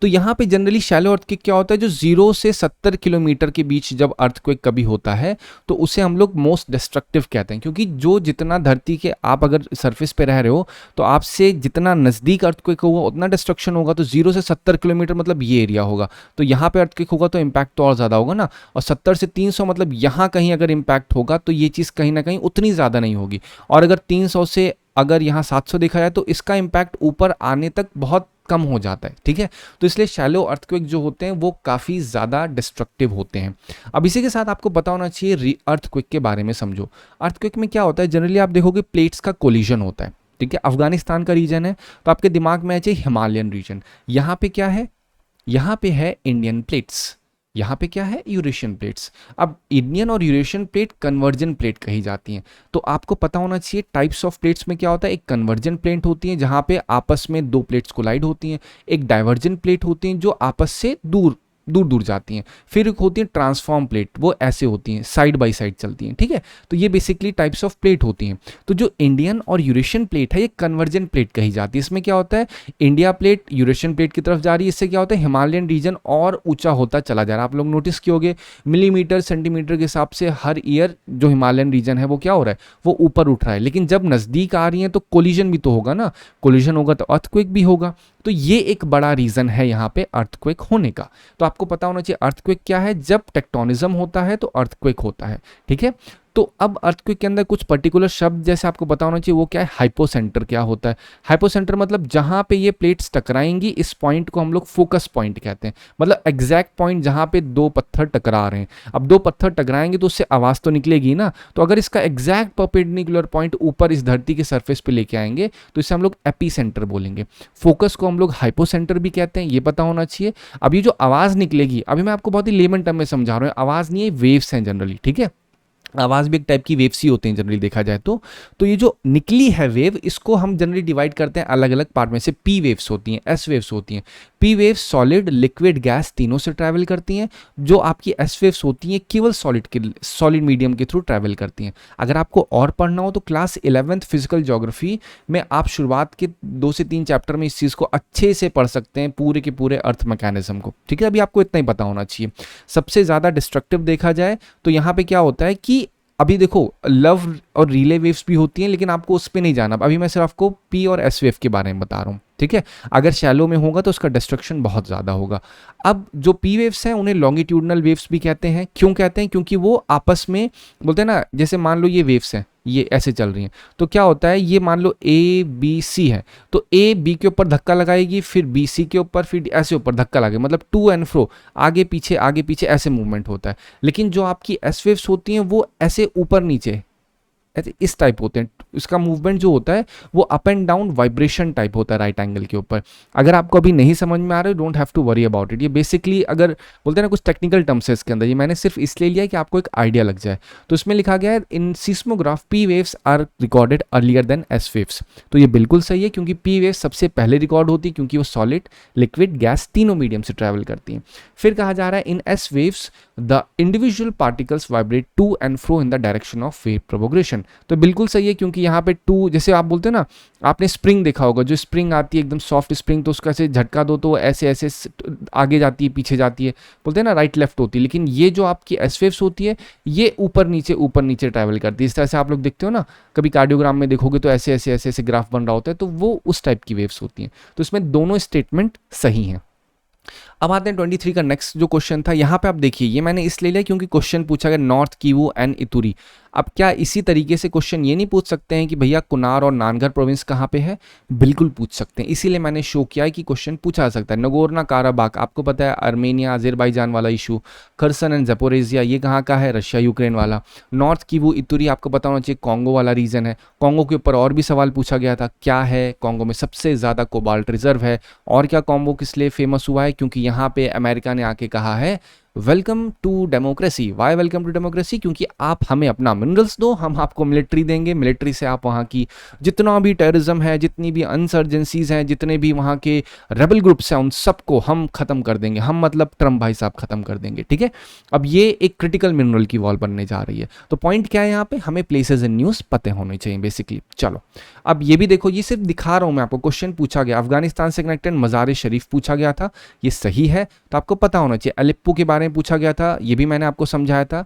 A: तो यहाँ पे जनरली शैलो अर्थक्वेक क्या होता है, जो 0 से 70 किलोमीटर के बीच जब अर्थक्वेक कभी होता है तो उसे हम लोग मोस्ट डिस्ट्रक्टिव कहते हैं। क्योंकि जो जितना धरती के आप अगर सरफेस पे रह रहे हो तो आपसे जितना नज़दीक अर्थक्वेक होगा उतना डिस्ट्रक्शन होगा। तो 0 से 70 किलोमीटर मतलब ये एरिया होगा, तो यहाँ पे अर्थक्वेक होगा तो इम्पैक्ट तो और ज़्यादा होगा ना। और 70 से 300 मतलब यहाँ कहीं अगर इम्पैक्ट होगा तो ये चीज़ कहीं ना कहीं उतनी ज़्यादा नहीं होगी। और अगर 300 से अगर यहाँ 700 देखा जाए तो इसका इम्पैक्ट ऊपर आने तक बहुत कम हो जाता है, ठीक है। तो इसलिए शैलो अर्थक्वेक जो होते हैं वो काफ़ी ज़्यादा डिस्ट्रक्टिव होते हैं। अब इसी के साथ आपको पता होना चाहिए अर्थक्वेक के बारे में समझो। अर्थक्वेक में क्या होता है, जनरली आप देखोगे प्लेट्स का कोलिजन होता है, ठीक है। अफगानिस्तान का रीजन है तो आपके दिमाग में आ जाए हिमालयन रीजन। यहाँ पे क्या है, यहाँ पे है इंडियन प्लेट्स, यहाँ पे क्या है, यूरेशियन प्लेट्स। अब इंडियन और यूरेशियन प्लेट कन्वर्जन प्लेट कही जाती हैं। तो आपको पता होना चाहिए टाइप्स ऑफ प्लेट्स में क्या होता है, एक कन्वर्जन प्लेट होती है जहाँ पे आपस में दो प्लेट्स कोलाइड होती हैं, एक डाइवर्जन प्लेट होती हैं जो आपस से दूर दूर दूर जाती हैं, फिर एक होती है ट्रांसफॉर्म प्लेट, वो ऐसे होती हैं साइड बाय साइड चलती हैं, ठीक है। तो ये बेसिकली टाइप्स ऑफ प्लेट होती हैं। तो जो इंडियन और यूरेशियन प्लेट है ये कन्वर्जन प्लेट कही जाती है। इसमें क्या होता है, इंडिया प्लेट यूरेशियन प्लेट की तरफ जा रही है, इससे क्या होता है हिमालयन रीजन और ऊंचा होता चला जा रहा है। आप लोग नोटिस किए मिलीमीटर सेंटीमीटर के हिसाब से हर ईयर जो हिमालयन रीजन है वो क्या हो रहा है, वो ऊपर उठ रहा है। लेकिन जब नज़दीक आ रही है तो कोलिजन भी तो होगा ना, कोलिजन होगा तो अर्थक्वेक भी होगा। तो ये एक बड़ा रीजन है यहाँ पे अर्थक्वेक होने का। तो आपको पता होना चाहिए अर्थक्वेक क्या है, जब टेक्टोनिज्म होता है तो अर्थक्वेक होता है, ठीक है। तो अब अर्थक्वेक के अंदर कुछ पर्टिकुलर शब्द जैसे आपको पता होना चाहिए वो क्या है, हाइपोसेंटर क्या होता है। हाइपोसेंटर मतलब जहां पे ये प्लेट्स टकराएंगी इस पॉइंट को हम लोग फोकस पॉइंट कहते हैं, मतलब एग्जैक्ट पॉइंट जहां पे दो पत्थर टकरा रहे हैं। अब दो पत्थर टकराएंगे तो उससे आवाज तो निकलेगी ना, तो अगर इसका एग्जैक्ट परपेंडिकुलर पॉइंट ऊपर इस धरती के सरफेस पे लेके आएंगे तो इसे हम लोग एपीसेंटर बोलेंगे। फोकस को हम लोग हाइपोसेंटर भी कहते हैं, ये पता होना चाहिए। अब ये जो आवाज निकलेगी, अभी मैं आपको बहुत ही लेमन टर्म में समझा रहा हूँ, आवाज नहीं है, वेव्स हैं जनरली, ठीक है। आवाज़ भी एक टाइप की वेव्स ही होते हैं जनरली देखा जाए तो ये जो निकली है वेव, इसको हम जनरली डिवाइड करते हैं अलग अलग पार्ट में से। पी वेव्स होती हैं, एस वेव्स होती हैं। P waves solid liquid gas तीनों से ट्रैवल करती हैं। जो आपकी एस वेव्स होती हैं केवल सॉलिड मीडियम के थ्रू ट्रैवल करती हैं। अगर आपको और पढ़ना हो तो क्लास 11th फिजिकल ज्योग्राफी में आप शुरुआत के 2 से 3 चैप्टर में इस चीज़ को अच्छे से पढ़ सकते हैं, पूरे के पूरे अर्थ मैकेनिज्म को, ठीक है। अभी आपको इतना ही पता होना चाहिए। सबसे ज़्यादा डिस्ट्रक्टिव देखा जाए तो यहाँ पे क्या होता है कि अभी देखो लव और रिले वेव्स भी होती हैं, लेकिन आपको उस पर नहीं जाना। अभी मैं सिर्फ आपको पी और एस वेव के बारे में बता रहा हूँ, ठीक है। अगर शैलो में होगा तो उसका डिस्ट्रक्शन बहुत ज़्यादा होगा। अब जो पी वेव्स हैं उन्हें लॉन्गिट्यूडनल वेव्स भी कहते हैं। क्यों कहते हैं, क्योंकि वो आपस में बोलते हैं ना, जैसे मान लो ये वेव्स हैं, ये ऐसे चल रही हैं, तो क्या होता है, ये मान लो ए बी सी है, तो ए बी के ऊपर धक्का लगाएगी, फिर बी सी के ऊपर, फिर ऐसे ऊपर धक्का लगेगा, मतलब टू एंड फ्रो, आगे पीछे ऐसे मूवमेंट होता है। लेकिन जो आपकी एस वेव्स होती हैं वो ऐसे ऊपर नीचे इस टाइप होते हैं। इसका मूवमेंट जो होता है वो up and down vibration type होता है राइट एंगल के ऊपर। अगर आपको अभी नहीं समझ में आ रहा है, don't have to worry about it. ये बेसिकली अगर बोलते हैं ना कुछ टेक्निकल टर्म्स है इसके अंदर, ये मैंने सिर्फ इसलिए लिया कि आपको एक आइडिया लग जाए। तो इसमें लिखा गया है in seismograph p waves are recorded earlier than s waves. तो ये बिल्कुल सही है, क्योंकि पी वेव्स सबसे पहले रिकॉर्ड होती है, क्योंकि वो सॉलिड लिक्विड गैस तीनों मीडियम से ट्रैवल करती हैं। फिर कहा जा रहा है in s waves the individual particles vibrate to and fro in the direction of wave propagation. तो बिल्कुल सही है, क्योंकि यहाँ पे टू, जैसे आप बोलते हैं ना, आपने स्प्रिंग देखा होगा, जो स्प्रिंग आती है एकदम सॉफ्ट स्प्रिंग, तो उसका ऐसे झटका दो तो ऐसे ऐसे आगे जाती है पीछे जाती है, बोलते हैं ना राइट लेफ्ट होती है। लेकिन ये जो आपकी एस वेव्स होती है ये ऊपर नीचे ट्रैवल करती है। इस तरह से आप लोग देखते हो ना, कभी कार्डियोग्राम में देखोगे तो ऐसे ऐसे ऐसे ऐसे ग्राफ बन रहा होता है, तो वो उस टाइप की वेव्स होती हैं। तो इसमें दोनों स्टेटमेंट सही हैं। अब आते हैं 23 का नेक्स्ट जो क्वेश्चन था। यहाँ पे आप देखिए, ये मैंने इसलिए लिया क्योंकि क्वेश्चन पूछा गया नॉर्थ किवू एंड इतुरी। अब क्या इसी तरीके से क्वेश्चन ये नहीं पूछ सकते हैं कि भैया कुनार और नानगर प्रोविंस कहाँ पे है? बिल्कुल पूछ सकते हैं, इसीलिए मैंने शो किया है कि क्वेश्चन पूछा जा सकता है। नगोर्नो काराबाख आपको पता है, अर्मेनिया अजरबैजान वाला इशू। खरसन एंड ज़पोरिजिया ये कहाँ का है? रशिया यूक्रेन वाला। नॉर्थ किवू इतुरी आपको पता होना चाहिए कॉन्गो वाला रीजन है। कॉन्गो के ऊपर और भी सवाल पूछा गया था, क्या है कॉन्गो में सबसे ज़्यादा कोबाल्ट रिजर्व है? और क्या कॉन्गो किस लिए फेमस हुआ है? क्योंकि यहाँ पे अमेरिका ने आके कहा है welcome to democracy. Why welcome to democracy? क्योंकि आप हमें अपना मिनरल्स दो, हम आपको मिलिट्री देंगे, मिलिट्री से आप वहाँ की जितना भी टेररिज्म है, जितनी भी अनसर्जेंसीज हैं, जितने भी वहाँ के रेबल ग्रुप्स हैं, उन सबको हम खत्म कर देंगे। हम मतलब ट्रम्प भाई साहब खत्म कर देंगे, ठीक है। अब ये एक क्रिटिकल मिनरल की वॉल बनने जा रही है। तो पॉइंट क्या है यहाँ पे? हमें प्लेसेस इन न्यूज़ पते होने चाहिए बेसिकली। चलो अब ये भी देखो, ये सिर्फ दिखा रहा हूँ मैं आपको। क्वेश्चन पूछा गया अफगानिस्तान से कनेक्टेड मज़ार शरीफ पूछा गया था, ये सही है, तो आपको पता होना चाहिए। अलेप्पो के बारे में पूछा गया था, ये भी मैंने आपको समझाया था।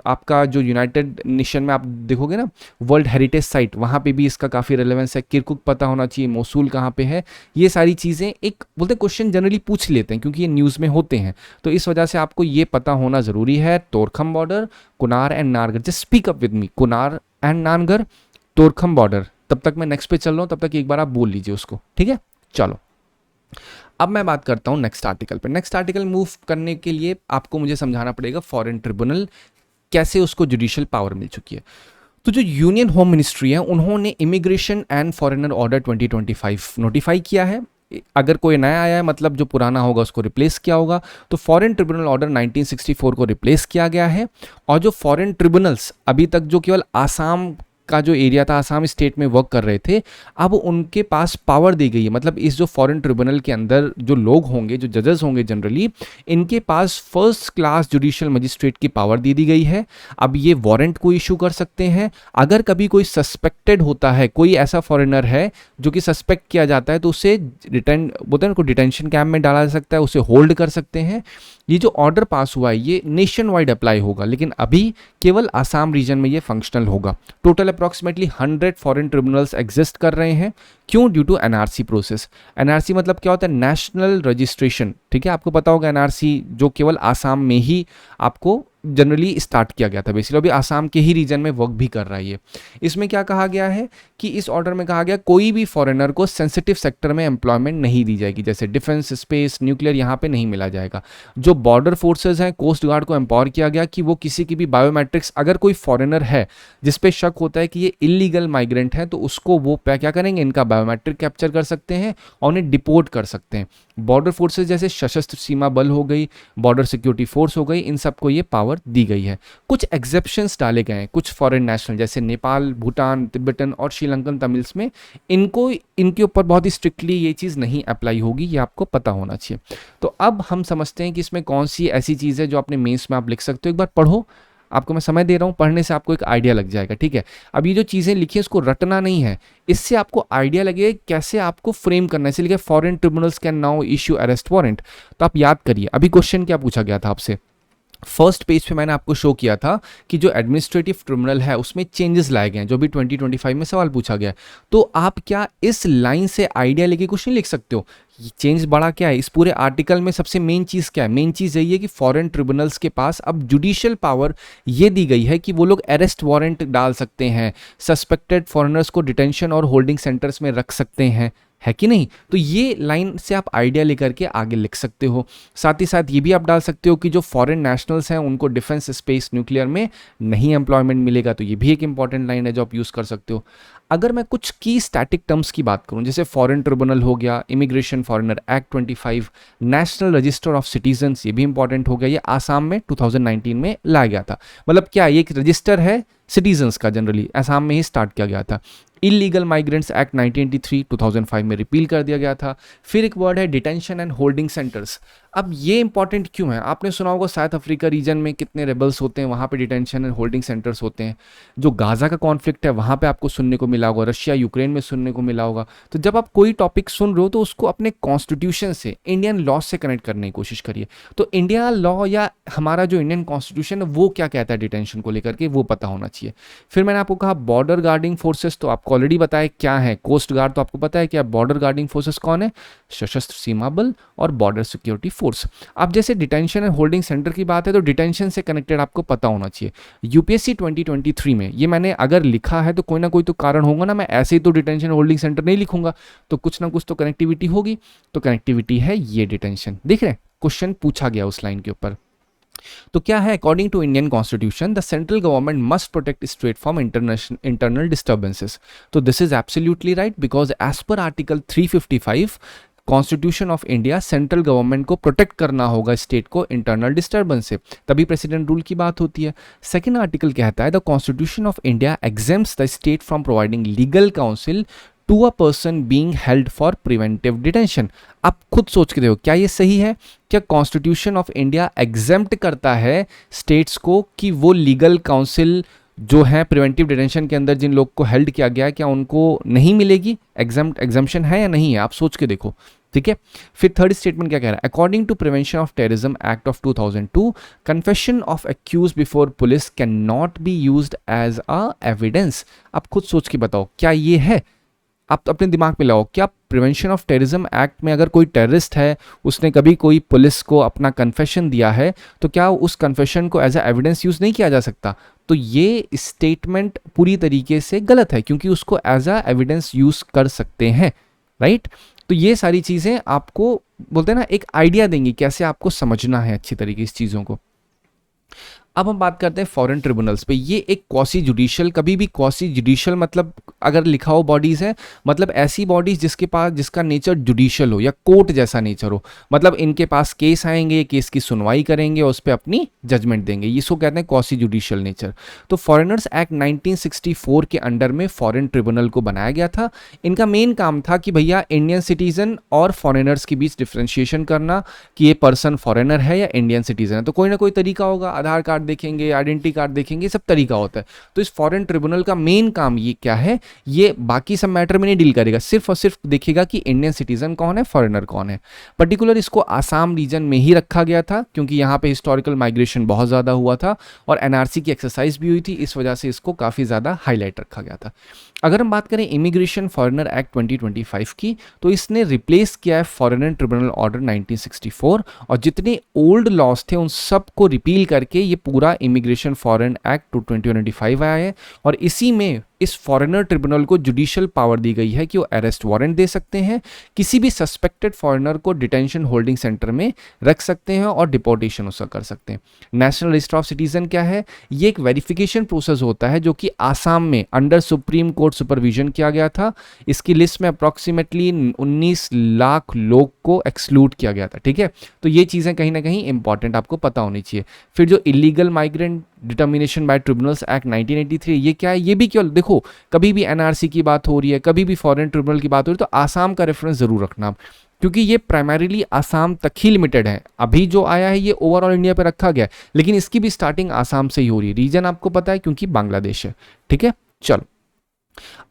A: आपका जो यूनाइटेड नेशन में आप देखोगे ना वर्ल्ड हेरिटेज साइट, वहाँ पे भी इसका काफ़ी रेलेवेंस है। किरकुक पता होना चाहिए, मोसूल कहाँ पे है, ये सारी चीज़ें एक बोलते क्वेश्चन जनरली पूछ लेते हैं क्योंकि ये न्यूज़ में होते हैं, तो इस वजह से आपको ये पता होना ज़रूरी है। Torkham border, Kunar and Nangarhar, just speak up with me, Kunar and Nangarhar, Torkham border. तब तक मैं नेक्स्ट पे चल रहा हूँ, तब तक एक बार आप बोल लीजिए उसको, ठीक है। चलो अब मैं बात करता हूँ नेक्स्ट आर्टिकल पे। नेक्स्ट आर्टिकल मूव करने के लिए आपको मुझे समझाना पड़ेगा फॉरेन ट्रिब्यूनल कैसे उसको जुडिशियल पावर मिल चुकी है। तो जो यूनियन होम मिनिस्ट्री है उन्होंने immigration and foreigner order 2025 notify किया है। अगर कोई नया आया है मतलब जो पुराना होगा उसको रिप्लेस किया होगा। तो फॉरेन ट्रिब्यूनल ऑर्डर 1964 को रिप्लेस किया गया है। और जो फॉरेन ट्रिब्यूनल्स अभी तक जो केवल आसाम का जो एरिया था, आसाम स्टेट में वर्क कर रहे थे, अब उनके पास पावर दी गई है। मतलब इस जो फॉरेन ट्रिब्यूनल के अंदर जो लोग होंगे, जो जजेस होंगे जनरली, इनके पास फर्स्ट क्लास जुडिशियल मजिस्ट्रेट की पावर दे दी गई है। अब ये वारंट को इशू कर सकते हैं। अगर कभी कोई सस्पेक्टेड होता है, कोई ऐसा फॉरेनर है जो कि सस्पेक्ट किया जाता है, तो उसे रिटर्न बोलते हैं उनको डिटेंशन कैंप में डाला जा सकता है, उसे होल्ड कर सकते हैं। ये जो ऑर्डर पास हुआ है ये नेशन वाइड अप्लाई होगा, लेकिन अभी केवल आसाम रीजन में ये फंक्शनल होगा। Total approximately 100 foreign tribunals exist कर रहे हैं। क्यों? Due to NRC process. NRC मतलब क्या होता है? National registration. ठीक है, आपको पता होगा एनआरसी जो केवल आसाम में ही आपको जनरली स्टार्ट किया गया था। बेसिकली अभी आसाम के ही रीजन में वर्क भी कर रहा है ये। इसमें क्या कहा गया है कि इस ऑर्डर में कहा गया कोई भी फॉरेनर को सेंसिटिव सेक्टर में एम्प्लॉयमेंट नहीं दी जाएगी, जैसे डिफेंस, स्पेस, न्यूक्लियर, यहाँ पे नहीं मिला जाएगा। जो बॉर्डर फोर्सेज हैं, कोस्ट गार्ड को एम्पावर किया गया कि वो किसी की भी बायोमेट्रिक्स, अगर कोई फॉरेनर है जिसपे शक होता है कि ये इलीगल माइग्रेंट है, तो उसको वो क्या करेंगे, इनका बायोमेट्रिक कैप्चर कर सकते हैं और उन्हें डिपोर्ट कर सकते हैं। बॉर्डर फोर्सेज जैसे सशस्त्र सीमा बल हो गई, बॉर्डर सिक्योरिटी फोर्स हो गई, इन सबको ये पावर दी गई है। कुछ एग्जेप्शंस डाले गए हैं। कुछ फॉरेन नेशनल जैसे नेपाल, भूटान, तिब्बतन और श्रीलंकन तमिल्स में इनको इनके ऊपर बहुत ही स्ट्रिक्टली ये चीज़ नहीं अप्लाई होगी, ये आपको पता होना चाहिए। तो अब हम समझते हैं कि इसमें कौन सी ऐसी चीज़ है जो अपने मेंस में आप लिख सकते हो। एक बार पढ़ो, आपको मैं समय दे रहा हूँ, पढ़ने से आपको एक आइडिया लग जाएगा। ठीक है, अब ये जो चीज़ें लिखी है इसको रटना नहीं है, इससे आपको आइडिया लगेगा कैसे आपको फ्रेम करना है। इसलिए लिखा foreign tribunals can now issue arrest warrant. तो आप याद करिए अभी क्वेश्चन क्या पूछा गया था आपसे। फर्स्ट पेज पे मैंने आपको शो किया था कि जो एडमिनिस्ट्रेटिव ट्रिब्यूनल है उसमें चेंजेस लाए गए हैं, जो भी 2025 में सवाल पूछा गया है। तो आप क्या इस लाइन से आइडिया लेके क्वेश्चन लिख सकते हो? चेंज बड़ा क्या है इस पूरे आर्टिकल में? सबसे मेन चीज़ क्या है? मेन चीज़ यही है कि फॉरेन ट्रिब्यूनल्स के पास अब जुडिशियल पावर ये दी गई है कि वो लोग अरेस्ट वारंट डाल सकते हैं, सस्पेक्टेड फॉरेनर्स को डिटेंशन और होल्डिंग सेंटर्स में रख सकते हैं, है कि नहीं? तो ये लाइन से आप आइडिया लेकर के आगे लिख सकते हो। साथ ही साथ ये भी आप डाल सकते हो कि जो फॉरेन नेशनल्स हैं उनको डिफेंस, स्पेस, न्यूक्लियर में नहीं एम्प्लॉयमेंट मिलेगा। तो ये भी एक इंपॉर्टेंट लाइन है जो आप यूज़ कर सकते हो। अगर मैं कुछ की स्टैटिक टर्म्स की बात करूं, जैसे फॉरेन ट्रिब्यूनल हो गया, immigration foreigner act 25, national register of citizens, ये भी इंपॉर्टेंट हो गया। ये आसाम में 2019 में लाया गया था। मतलब क्या, ये एक रजिस्टर है सिटीजन्स का, जनरली आसाम में ही स्टार्ट किया गया था। इलीगल माइग्रेंट्स एक्ट 1983 2005 में रिपील कर दिया गया था। फिर एक वर्ड है डिटेंशन एंड होल्डिंग सेंटर्स। अब ये इंपॉर्टेंट क्यों है? आपने सुना होगा साउथ अफ्रीका रीजन में कितने रेबल्स होते हैं, वहाँ पे डिटेंशन एंड होल्डिंग सेंटर्स होते हैं। जो गाजा का कॉन्फ्लिक्ट है वहाँ पे आपको सुनने को मिला होगा, रशिया यूक्रेन में सुनने को मिला होगा। तो जब आप कोई टॉपिक सुन रहे हो तो उसको अपने कॉन्स्टिट्यूशन से, इंडियन लॉ से कनेक्ट करने की कोशिश करिए। तो इंडिया लॉ या हमारा जो इंडियन कॉन्स्टिट्यूशन है वो क्या कहता है डिटेंशन को लेकर के, वो पता होना चाहिए। फिर मैंने आपको कहा बॉर्डर गार्डिंग फोर्सेस, तो आपको ऑलरेडी बताया क्या है। कोस्ट गार्ड तो आपको पता है क्या। बॉर्डर गार्डिंग फोर्सेस कौन है? सशस्त्र सीमा बल और बॉर्डर सिक्योरिटी फोर्स। अब जैसे डिटेंशन एंड होल्डिंग सेंटर की बात है तो डिटेंशन से कनेक्टेड आपको पता होना चाहिए। यूपीएससी 2023 में ये मैंने अगर लिखा है तो कोई ना कोई तो कारण होगा ना, मैं ऐसे ही तो डिटेंशन होल्डिंग सेंटर नहीं लिखूंगा, तो कुछ ना कुछ तो कनेक्टिविटी होगी। तो कनेक्टिविटी है ये डिटेंशन। देख रहे हैं क्वेश्चन पूछा गया उस लाइन के ऊपर। तो क्या है? According to Indian constitution the central government must protect state from internal disturbances. तो this is absolutely right, because as per article 355 constitution of India central government को प्रोटेक्ट करना होगा स्टेट को इंटरनल डिस्टर्बेंस से, तभी प्रेसिडेंट रूल की बात होती है। सेकेंड आर्टिकल कहता है the constitution of India exempts the state from providing legal counsel to a person being held for preventive detention. आप खुद सोच के देखो क्या ये सही है? क्या कॉन्स्टिट्यूशन ऑफ इंडिया एग्जेम्प्ट करता है स्टेट्स को कि वो लीगल काउंसिल जो है प्रिवेंटिव डिटेंशन के अंदर जिन लोग को हेल्ड किया गया है क्या उनको नहीं मिलेगी? एग्जाम्पशन है या नहीं है? आप सोच के देखो। ठीक है, फिर थर्ड स्टेटमेंट क्या कह रहा है? According to prevention of terrorism act of 2002 confession of accused before police can not be used as a evidence. आप खुद सोच के बताओ क्या ये है? आप अपने दिमाग पे लाओ, क्या प्रिवेंशन ऑफ टेररिज्म एक्ट में अगर कोई टेररिस्ट है, उसने कभी कोई पुलिस को अपना कन्फेशन दिया है, तो क्या उस कन्फेशन को एज अ एविडेंस यूज़ नहीं किया जा सकता? तो ये स्टेटमेंट पूरी तरीके से गलत है, क्योंकि उसको एज अ एविडेंस यूज़ कर सकते हैं, राइट? तो तो ये सारी चीज़ें आपको बोलते हैं ना एक आइडिया देंगी कैसे आपको समझना है अच्छी तरीके इस चीज़ों को। अब हम बात करते हैं फॉरेन ट्रिब्यूनल्स पे। ये एक क्वासी जुडिशियल, कभी भी क्वासी जुडिशियल मतलब अगर लिखा हो बॉडीज़ है, मतलब ऐसी बॉडीज़ जिसके पास जिसका नेचर जुडिशियल हो या कोर्ट जैसा नेचर हो, मतलब इनके पास केस आएंगे, केस की सुनवाई करेंगे और उस पर अपनी जजमेंट देंगे, इसको कहते हैं क्वासी जुडिशियल नेचर। तो फॉरेनर्स एक्ट 1964 के अंडर में फॉरेन ट्रिब्यूनल को बनाया गया था। इनका मेन काम था कि भैया इंडियन सिटीजन और फॉरेनर्स के बीच डिफ्रेंशिएशन करना कि ये पर्सन फॉरेनर है या इंडियन सिटीजन है। तो कोई ना कोई तरीका होगा, आधार कार्ड देखेंगे, आइडेंटिटी कार्ड देखेंगे, सब तरीका होता है। तो इस फॉरेन ट्रिब्यूनल का मेन काम ये क्या है, ये बाकी सब मैटर में नहीं डील करेगा, सिर्फ और सिर्फ देखेगा कि इंडियन सिटीजन कौन है, फॉरेनर कौन है। पर्टिकुलर इसको आसाम रीजन में ही रखा गया था क्योंकि यहाँ पे हिस्टोरिकल माइग्रेशन बहुत ज़्यादा हुआ था और एनआरसी की एक्सरसाइज भी हुई थी, इस वजह से इसको काफ़ी ज़्यादा हाईलाइट रखा गया था। अगर हम बात करें इमिग्रेशन फॉरेनर एक्ट 2025 की, तो इसने रिप्लेस किया है फॉरेनर ट्रिब्यूनल ऑर्डर 1964 और जितने ओल्ड लॉज थे उन सब को रिपील करके ये पूरा इमिग्रेशन फॉरेन एक्ट 2025 आया है। और इसी में इस फॉरेनर ट्रिब्यूनल को जुडिशियल पावर दी गई है कि वो अरेस्ट वारंट दे सकते हैं, किसी भी सस्पेक्टेड फॉरेनर को डिटेंशन होल्डिंग सेंटर में रख सकते हैं और डिपोर्टेशन उसका कर सकते हैं। नेशनल रजिस्टर ऑफ सिटीजन क्या है, ये एक वेरिफिकेशन प्रोसेस होता है जो कि आसाम में अंडर सुप्रीम कोर्ट सुपरविजन किया गया था। इसकी लिस्ट में अप्रॉक्सीमेटली 19 लाख लोग को एक्सक्लूड किया गया था। ठीक है, तो ये चीज़ें कहीं ना कहीं इंपॉर्टेंट आपको पता होनी चाहिए। फिर जो illegal migrant determination by tribunals act 1983, ये क्या है, ये भी केवल देखो कभी भी एनआरसी की बात हो रही है, कभी भी फॉरेन ट्रिब्यूनल की बात हो रही है तो आसाम का रेफरेंस जरूर रखना आप, क्योंकि ये प्राइमरीली आसाम तक ही लिमिटेड है। अभी जो आया है ये ओवरऑल इंडिया पे रखा गया है, लेकिन इसकी भी स्टार्टिंग आसाम से ही हो रही है। रीजन आपको पता है क्योंकि बांग्लादेश है। ठीक है, चलो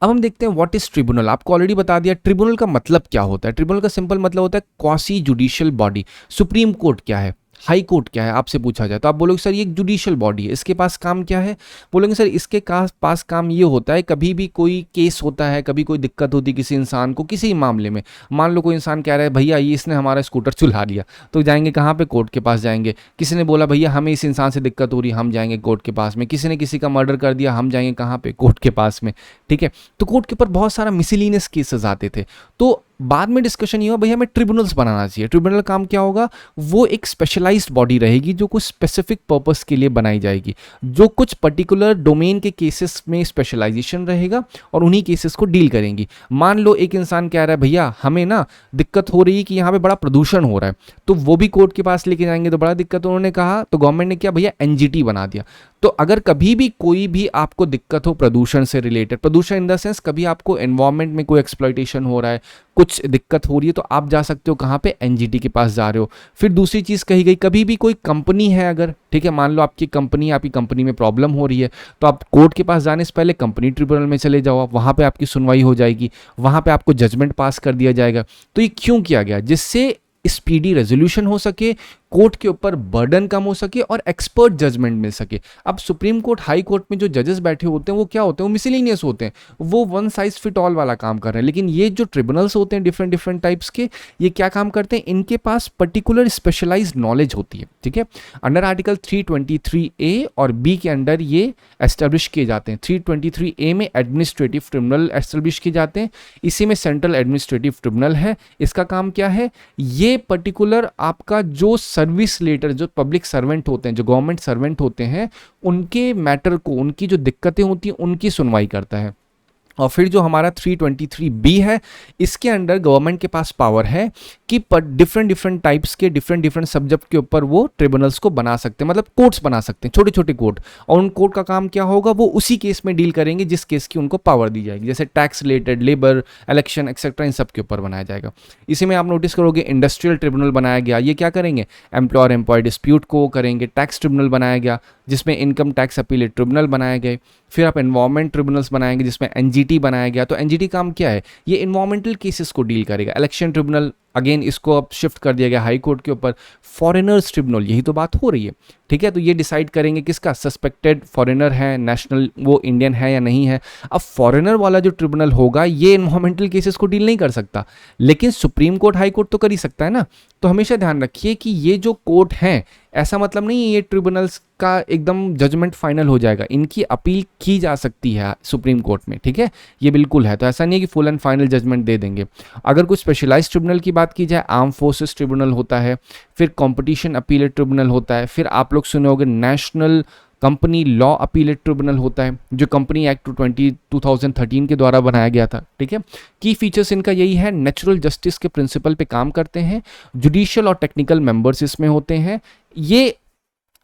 A: अब हम देखते हैं व्हाट इज ट्रिब्यूनल। आपको ऑलरेडी बता दिया ट्रिब्यूनल का मतलब क्या होता है। ट्रिब्यूनल का सिंपल मतलब होता है quasi judicial body. Supreme court क्या है, हाई कोर्ट क्या है, आपसे पूछा जाए तो आप बोलोगे सर ये एक जुडिशियल बॉडी है, इसके पास काम क्या है, बोलेंगे सर इसके पास काम ये होता है कभी भी कोई केस होता है, कभी कोई दिक्कत होती है किसी इंसान को किसी मामले में, मान लो कोई इंसान कह रहा है भैया ये इसने हमारा स्कूटर चुरा लिया, तो जाएंगे कहाँ पे, कोर्ट के पास जाएंगे। किसी ने बोला भैया हमें इस इंसान से दिक्कत हो रही है, हम जाएंगे कोर्ट के पास में। किसी ने किसी का मर्डर कर दिया, हम जाएंगे कहाँ पे, कोर्ट के पास में। ठीक है, तो कोर्ट के ऊपर बहुत सारा मिसलिनियस केसेस आते थे, तो बाद में डिस्कशन ये हुआ भैया हमें ट्रिब्यूनल्स बनाना चाहिए। ट्रिब्यूनल काम क्या होगा, वो एक स्पेशलाइज्ड बॉडी रहेगी जो कुछ स्पेसिफिक पर्पस के लिए बनाई जाएगी, जो कुछ पर्टिकुलर डोमेन के केसेस में स्पेशलाइजेशन रहेगा और उन्हीं केसेस को डील करेंगी। मान लो एक इंसान कह रहा है भैया हमें ना दिक्कत हो रही है कि यहाँ पे बड़ा प्रदूषण हो रहा है, तो वो भी कोर्ट के पास लेके जाएंगे तो बड़ा दिक्कत। उन्होंने कहा तो गवर्नमेंट ने क्या भैया एनजीटी बना दिया। तो अगर कभी भी कोई भी आपको दिक्कत हो प्रदूषण से रिलेटेड, प्रदूषण इन द सेंस कभी आपको एनवायरनमेंट में कोई एक्सप्लॉइटेशन हो रहा है, कुछ दिक्कत हो रही है, तो आप जा सकते हो कहाँ पे, एनजीटी के पास जा रहे हो। फिर दूसरी चीज़ कही गई, कभी भी कोई कंपनी है अगर, ठीक है, मान लो आपकी कंपनी में प्रॉब्लम हो रही है, तो आप कोर्ट के पास जाने से पहले कंपनी ट्रिब्यूनल में चले जाओ, आप वहाँ पे आपकी सुनवाई हो जाएगी, वहाँ पे आपको जजमेंट पास कर दिया जाएगा। तो ये क्यों किया गया, जिससे स्पीडी रेजोल्यूशन हो सके, कोर्ट के ऊपर बर्डन कम हो सके और एक्सपर्ट जजमेंट मिल सके। अब सुप्रीम कोर्ट, हाई कोर्ट में जो जजेस बैठे होते हैं वो क्या होते हैं, वो मिसलिनियस होते हैं, वो वन साइज फिट ऑल वाला काम कर रहे हैं। लेकिन ये जो ट्रिब्यूनल्स होते हैं डिफरेंट डिफरेंट टाइप्स के, ये क्या काम करते हैं, इनके पास पर्टिकुलर स्पेशलाइज्ड नॉलेज होती है। ठीक है, अंडर आर्टिकल 323A और B के अंडर ये एस्टेब्लिश किए जाते हैं। 323A में एडमिनिस्ट्रेटिव ट्रिब्यूनल एस्टेब्लिश किए जाते हैं, इसी में सेंट्रल एडमिनिस्ट्रेटिव ट्रिब्यूनल है। इसका काम क्या है, ये पर्टिकुलर आपका जो सर्विस रिलेटेड जो पब्लिक सर्वेंट होते हैं, जो गवर्नमेंट सर्वेंट होते हैं, उनके मैटर को, उनकी जो दिक्कतें होती हैं उनकी सुनवाई करता है। और फिर जो हमारा 323B है, इसके अंडर गवर्नमेंट के पास पावर है कि डिफरेंट डिफरेंट टाइप्स के डिफरेंट डिफरेंट सब्जेक्ट के ऊपर वो ट्रिब्यूनल्स को बना सकते हैं, मतलब कोर्ट्स बना सकते हैं, छोटे छोटे कोर्ट। और उन कोर्ट का काम क्या होगा, वो उसी केस में डील करेंगे जिस केस की उनको पावर दी जाएगी, जैसे tax related, labour, election etcetera, इन सब के ऊपर बनाया जाएगा। इसी में आप नोटिस करोगे इंडस्ट्रियल ट्रिब्यूनल बनाया गया, ये क्या करेंगे, एम्प्लॉयर एम्प्लॉय डिस्प्यूट को करेंगे। टैक्स ट्रिब्यूनल बनाया गया जिसमें इनकम टैक्स अपीलेट ट्रिब्यूनल बनाए गए। फिर आप एनवायरमेंट ट्रिब्यूनल्स बनाएंगे जिसमें एनजीटी बनाया गया। तो एनजीटी काम क्या है, ये एनवायरमेंटल केसेस को डील करेगा। इलेक्शन ट्रिब्यूनल अगेन इसको अब शिफ्ट कर दिया गया हाई कोर्ट के ऊपर। फॉरेनर्स ट्रिब्यूनल, यही तो बात हो रही है, ठीक है। तो ये डिसाइड करेंगे किसका, सस्पेक्टेड फॉरेनर है, नेशनल वो इंडियन है या नहीं है। अब फॉरेनर वाला जो ट्रिब्यूनल होगा ये एनवायरमेंटल केसेस को डील नहीं कर सकता, लेकिन सुप्रीम कोर्ट हाई कोर्ट तो कर ही सकता है ना। तो हमेशा ध्यान रखिए कि ये जो कोर्ट हैं, ऐसा मतलब नहीं है ये ट्रिब्यूनल्स का एकदम जजमेंट फाइनल हो जाएगा, इनकी अपील की जा सकती है सुप्रीम कोर्ट में, ठीक है। ये बिल्कुल है, तो ऐसा नहीं है कि फुल एंड फाइनल जजमेंट दे देंगे। अगर कुछ स्पेशलाइज्ड ट्रिब्यूनल की बात की जाए, आर्म फोर्सेस ट्रिब्यूनल होता है, फिर कंपटीशन अपीलेट ट्रिब्यूनल होता है, फिर आप लोग सुने होंगे national company law appellate tribunal होता है, जो कंपनी एक्ट 2013 के द्वारा बनाया गया था, ठीक है। की फीचर्स इनका यही है, नेचुरल जस्टिस के प्रिंसिपल पे काम करते हैं, जुडिशियल और टेक्निकल मेंबर्स इसमें होते हैं। ये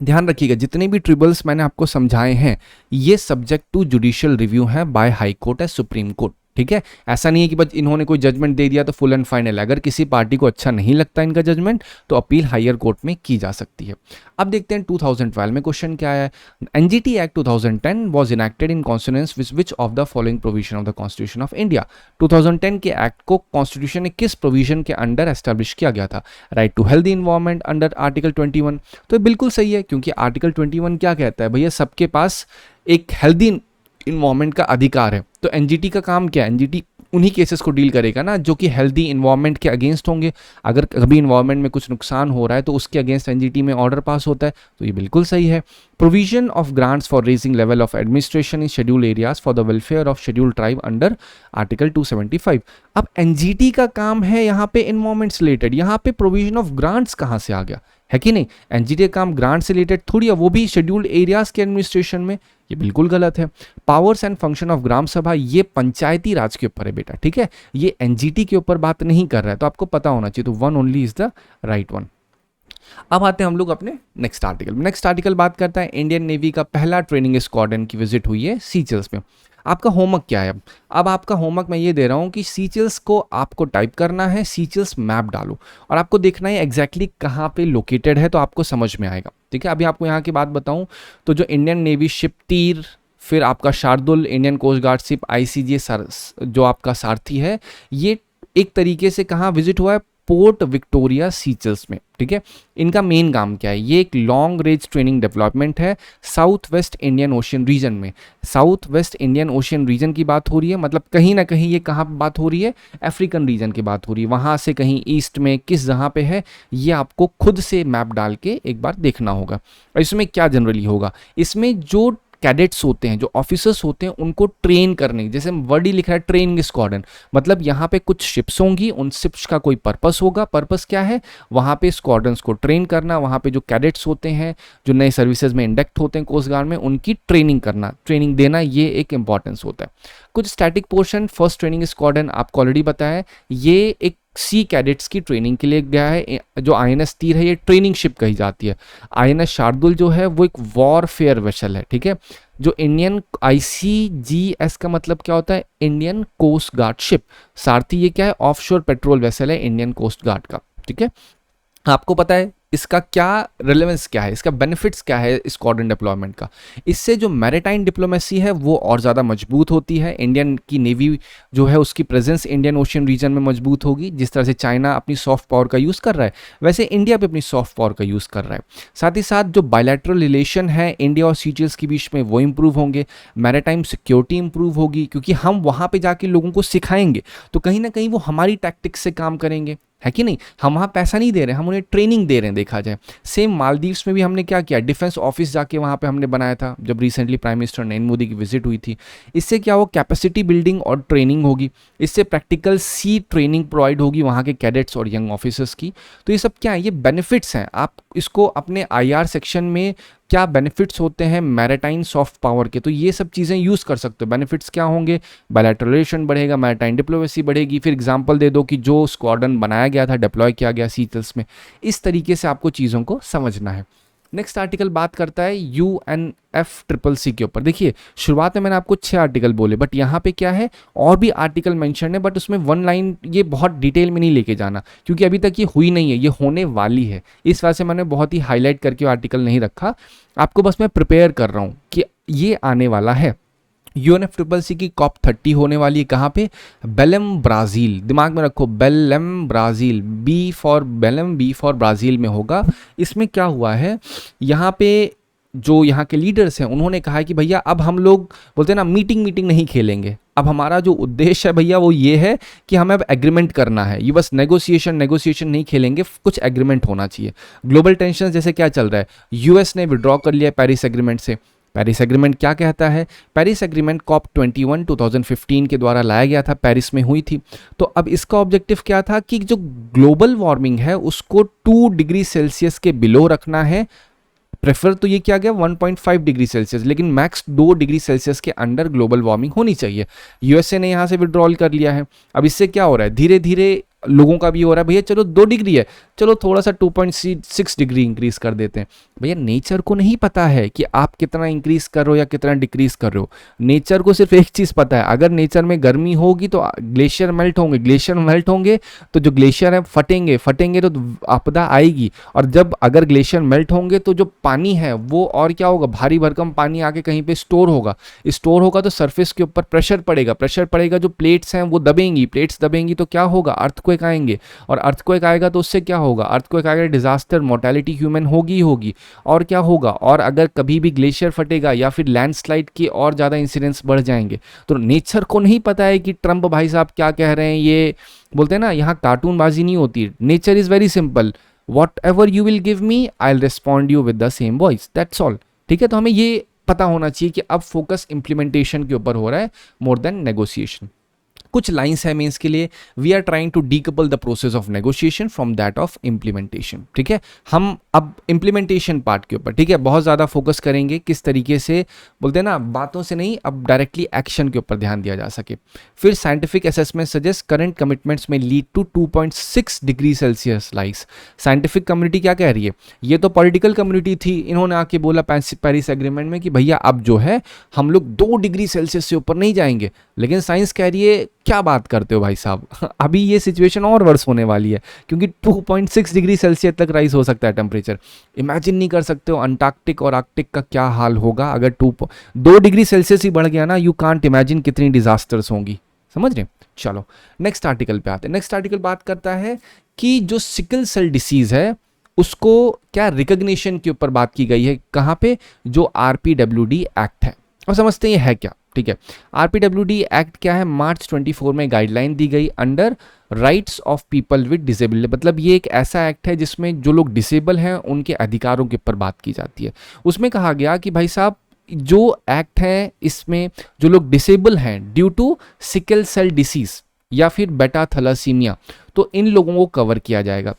A: ध्यान रखिएगा, जितने भी ट्रिब्यूनल्स मैंने आपको समझाए हैं ये सब्जेक्ट टू जुडिशियल रिव्यू है बाय हाई कोर्ट या सुप्रीम कोर्ट, ठीक है। ऐसा नहीं है कि बस इन्होंने कोई जजमेंट दे दिया तो फुल एंड फाइनल है। अगर किसी पार्टी को अच्छा नहीं लगता इनका जजमेंट तो अपील हायर कोर्ट में की जा सकती है। अब देखते हैं 2012 में क्वेश्चन क्या है। NGT act 2010 was enacted in consonance with which of the following provision of the constitution of India. 2010 के एक्ट को कॉन्स्टिट्यूशन ने किस प्रोविजन के अंडर एस्टैब्लिश किया गया था? Right to healthy environment under article 21। तो बिल्कुल सही है, क्योंकि आर्टिकल 21 क्या कहता है भैया, सबके पास एक हेल्दी इन्वायरमेंट का अधिकार है। तो एनजीटी का काम क्या है, एनजीटी उन्हीं केसेस को डील करेगा ना जो कि हेल्दी इन्वायरमेंट के अगेंस्ट होंगे। अगर कभी इन्वायरमेंट में कुछ नुकसान हो रहा है तो उसके अगेंस्ट एनजीटी में ऑर्डर पास होता है, तो ये बिल्कुल सही है। Provision of grants for raising level of administration in schedule areas for the welfare of schedule tribe under article 275। अब एनजीटी का काम है यहाँ पे इन्वायरमेंट से रिलेटेड, यहाँ पे प्रोविजन ऑफ ग्रांट्स कहाँ से आ गया, है कि नहीं। एनजीटी का काम ग्रांट से रिलेटेड थोड़ी है, वो भी शेड्यूल्ड एरियाज के एडमिनिस्ट्रेशन में, ये बिल्कुल गलत है। Powers and function of gram सभा, ये पंचायती राज के ऊपर है बेटा, ठीक है, ये एनजीटी के ऊपर बात नहीं कर रहा है, तो आपको पता होना चाहिए। तो one only is the right one. अब आते हैं हम लोग अपने नेक्स्ट आर्टिकल। नेक्स्ट आर्टिकल बात करता है इंडियन नेवी का पहला ट्रेनिंग स्क्वाड्रन की विजिट हुई है सीचेल्स में। आपका होमवर्क क्या है? अब आपका होमवर्क मैं ये दे रहा हूँ कि सीचेल्स को आपको टाइप करना है, सीचेल्स मैप डालो और आपको देखना है एग्जैक्टली कहाँ पे लोकेटेड है, तो आपको समझ में आएगा, ठीक है। अभी आपको यहाँ की बात बताऊँ तो जो इंडियन नेवी शिप तीर, फिर आपका Shardul, Indian coast guard ship ICJ जो आपका सारथी है, ये एक तरीके से कहाँ विजिट हुआ है, पोर्ट विक्टोरिया सीचेल्स में, ठीक है। इनका मेन काम क्या है, ये एक लॉन्ग रेंज ट्रेनिंग डेवलपमेंट है south west Indian ocean region में। South west Indian ocean region की बात हो रही है, मतलब कहीं ना कहीं ये कहाँ पे बात हो रही है, अफ्रीकन रीजन की बात हो रही है। वहाँ से कहीं ईस्ट में किस जगह पे है, ये आपको खुद से मैप डाल के एक बार देखना होगा। और इसमें क्या जनरली होगा, इसमें जो कैडेट्स होते हैं, जो ऑफिसर्स होते हैं, उनको ट्रेन करने, जैसे वर्ड ही लिखा है ट्रेनिंग स्क्वाड्रन, मतलब यहाँ पे कुछ शिप्स होंगी, उन शिप्स का कोई पर्पस होगा। पर्पस क्या है, वहाँ पे स्क्वाड्रन्स को ट्रेन करना, वहाँ पे जो कैडेट्स होते हैं, जो नए सर्विसेज में इंडक्ट होते हैं कोस्ट गार्ड में, उनकी ट्रेनिंग करना, ट्रेनिंग देना, ये एक इंपॉर्टेंस होता है। कुछ static portion, first training squadron आपको ऑलरेडी बताया, ये एक सी कैडेट्स की ट्रेनिंग के लिए गया है। जो आईएनएस तीर है ये ट्रेनिंग शिप कही जाती है। आईएनएस शार्दुल जो है वो एक वॉरफेयर वेसल है, ठीक है। जो इंडियन आईसीजीएस का मतलब क्या होता है, इंडियन कोस्ट गार्ड शिप। सारथी ये क्या है, ऑफशोर पेट्रोल वेसल है इंडियन कोस्ट गार्ड का, ठीक है। आपको पता है इसका क्या रिलेवेंस क्या है, इसका बेनिफिट्स क्या है स्क्वाड्रन डिप्लॉयमेंट का। इससे जो मैरिटाइम डिप्लोमेसी है वो और ज़्यादा मजबूत होती है। इंडियन की नेवी जो है उसकी प्रेजेंस इंडियन ओशियन रीजन में मजबूत होगी। जिस तरह से चाइना अपनी सॉफ्ट पावर का यूज़ कर रहा है, वैसे इंडिया भी अपनी सॉफ्ट पावर का यूज़ कर रहा है। साथ ही साथ जो बायलैटरल रिलेशन है इंडिया और सीचेल्स के बीच में वो इंप्रूव होंगे। मैरिटाइम सिक्योरिटी इंप्रूव होगी, क्योंकि हम वहाँ पर जाके लोगों को सिखाएंगे तो कहीं ना कहीं वो हमारी टैक्टिक्स से काम करेंगे, है कि नहीं। हम वहाँ पैसा नहीं दे रहे हैं, हम उन्हें ट्रेनिंग दे रहे हैं, देखा जाए। सेम मालदीव्स में भी हमने क्या किया, डिफेंस ऑफिस जाके वहाँ पे हमने बनाया था, जब recently prime minister Narendra Modi की विजिट हुई थी। इससे क्या हो, कैपेसिटी बिल्डिंग और ट्रेनिंग होगी। इससे प्रैक्टिकल सी ट्रेनिंग प्रोवाइड होगी वहाँ के कैडेट्स और यंग ऑफिसर्स की। तो ये सब क्या है, ये बेनिफिट्स हैं। आप इसको अपने आईआर सेक्शन में क्या बेनिफिट्स होते हैं मैरिटाइम सॉफ्ट पावर के, तो ये सब चीज़ें यूज़ कर सकते हो। बेनिफिट्स क्या होंगे, बायलैटरल रिलेशन बढ़ेगा, मैरिटाइम डिप्लोमेसी बढ़ेगी। फिर एग्जांपल दे दो कि जो स्क्वाड्रन बनाया गया था, डिप्लॉय किया गया सीचेल्स में, इस तरीके से आपको चीज़ों को समझना है। नेक्स्ट आर्टिकल बात करता है UNFCCC के ऊपर। देखिए शुरुआत में मैंने आपको 6 आर्टिकल बोले, बट यहाँ पे क्या है और भी आर्टिकल मेंशन है, बट उसमें वन लाइन ये बहुत डिटेल में नहीं लेके जाना, क्योंकि अभी तक ये हुई नहीं है, ये होने वाली है। इस वजह से मैंने बहुत ही हाईलाइट करके आर्टिकल नहीं रखा, आपको बस मैं प्रिपेयर कर रहा हूँ कि ये आने वाला है। UNFCCC की COP30 होने वाली है कहाँ पे? बेलेम ब्राज़ील, दिमाग में रखो, Belem Brazil, B for Belem, B for Brazil में होगा। इसमें क्या हुआ है, यहाँ पे जो यहाँ के लीडर्स हैं उन्होंने कहा है कि भैया अब हम लोग बोलते हैं ना मीटिंग नहीं खेलेंगे, अब हमारा जो उद्देश्य है भैया वो ये है कि हमें अब एग्रीमेंट करना है, ये बस नेगोशिएशन नहीं खेलेंगे, कुछ एग्रीमेंट होना चाहिए। ग्लोबल टेंशन जैसे क्या चल रहा है, यूएस ने विड्रॉ कर लिया पेरिस एग्रीमेंट से। पेरिस एग्रीमेंट क्या कहता है? पेरिस एग्रीमेंट COP21 2015 के द्वारा लाया गया था, पेरिस में हुई थी। तो अब इसका ऑब्जेक्टिव क्या था कि जो ग्लोबल वार्मिंग है उसको 2 डिग्री सेल्सियस के बिलो रखना है। प्रेफर तो ये किया गया 1.5 डिग्री सेल्सियस, लेकिन मैक्स 2 डिग्री सेल्सियस के अंडर ग्लोबल वार्मिंग होनी चाहिए। यूएसए ने यहाँ से विड्रॉल कर लिया है। अब इससे क्या हो रहा है, धीरे धीरे लोगों का भी हो रहा है भैया चलो 2 डिग्री है, चलो थोड़ा सा 2.6 डिग्री इंक्रीज कर देते हैं। भैया नेचर को नहीं पता है कि आप कितना इंक्रीज कर रहे हो या कितना डिक्रीज कर रहे हो। नेचर को सिर्फ एक चीज़ पता है, अगर नेचर में गर्मी होगी तो ग्लेशियर मेल्ट होंगे, ग्लेशियर मेल्ट होंगे तो जो ग्लेशियर है फटेंगे तो आपदा आएगी। और जब अगर ग्लेशियर मेल्ट होंगे तो जो पानी है वो और क्या होगा, भारी भरकम पानी आके कहीं पे स्टोर होगा तो सरफेस के ऊपर प्रेशर पड़ेगा, जो प्लेट्स हैं वो प्लेट्स दबेंगी तो क्या होगा, अर्थक्वेक आएंगे। और अर्थक्वेक आएगा तो उससे क्या होगा, अर्थक्वेक आएगा डिजास्टर, मोर्टेलिटी ह्यूमन होगी। और क्या होगा, और अगर कभी भी ग्लेशियर फटेगा या फिर लैंडस्लाइड के और ज़्यादा इंसिडेंट्स बढ़ जाएंगे। तो नेचर को नहीं पता है कि ट्रंप भाई साहब क्या कह रहे हैं, ये बोलते हैं ना यहाँ कार्टूनबाजी नहीं होती। Nature is very simple, what ever you will give me I will respond you with the same voice, that's all. ठीक है, तो हमें ये पता होना चाहिए कि अब फोकस इंप्लीमेंटेशन के ऊपर हो रहा है मोर देन नेगोशिएशन। कुछ लाइंस है मीन्स के लिए, we are trying to decouple the process of negotiation from that of implementation. ठीक है, हम अब इंप्लीमेंटेशन पार्ट के ऊपर, ठीक है, बहुत ज़्यादा फोकस करेंगे, किस तरीके से बोलते हैं ना बातों से नहीं, अब डायरेक्टली एक्शन के ऊपर ध्यान दिया जा सके। फिर scientific assessment suggest current commitments में lead to 2.6 degree Celsius lies. Scientific community क्या कह रही है, ये तो पॉलिटिकल कम्युनिटी थी, इन्होंने आके बोला पेरिस एग्रीमेंट में कि भैया अब जो है हम लोग 2 डिग्री सेल्सियस से ऊपर नहीं जाएंगे। लेकिन साइंस कह रही है क्या बात करते हो भाई साहब, अभी ये सिचुएशन और वर्स होने वाली है, क्योंकि 2.6 डिग्री सेल्सियस तक राइज हो सकता है टेम्परेचर। इमेजिन नहीं कर सकते हो अंटार्कटिक और आर्कटिक का क्या हाल होगा अगर 2 डिग्री सेल्सियस ही बढ़ गया ना, यू कांट इमेजिन कितनी डिजास्टर्स होंगी, समझ रहे। चलो नेक्स्ट आर्टिकल पे आते हैं। नेक्स्ट आर्टिकल बात करता है कि जो सिकल सेल डिसीज है उसको क्या रिकॉग्निशन के ऊपर बात की गई है, कहाँ पे, जो RPWD एक्ट है। अब समझते हैं ये है क्या। ठीक है, RPWD एक्ट क्या है, मार्च 24 में गाइडलाइन दी गई under rights of people with disability. मतलब ये एक ऐसा एक्ट है जिसमें जो लोग डिसेबल हैं उनके अधिकारों के ऊपर बात की जाती है। उसमें कहा गया कि भाई साहब जो एक्ट है इसमें जो लोग डिसेबल हैं due to sickle cell disease या फिर बेटा थैलेसीमिया, तो इन लोगों को कवर किया जाएगा।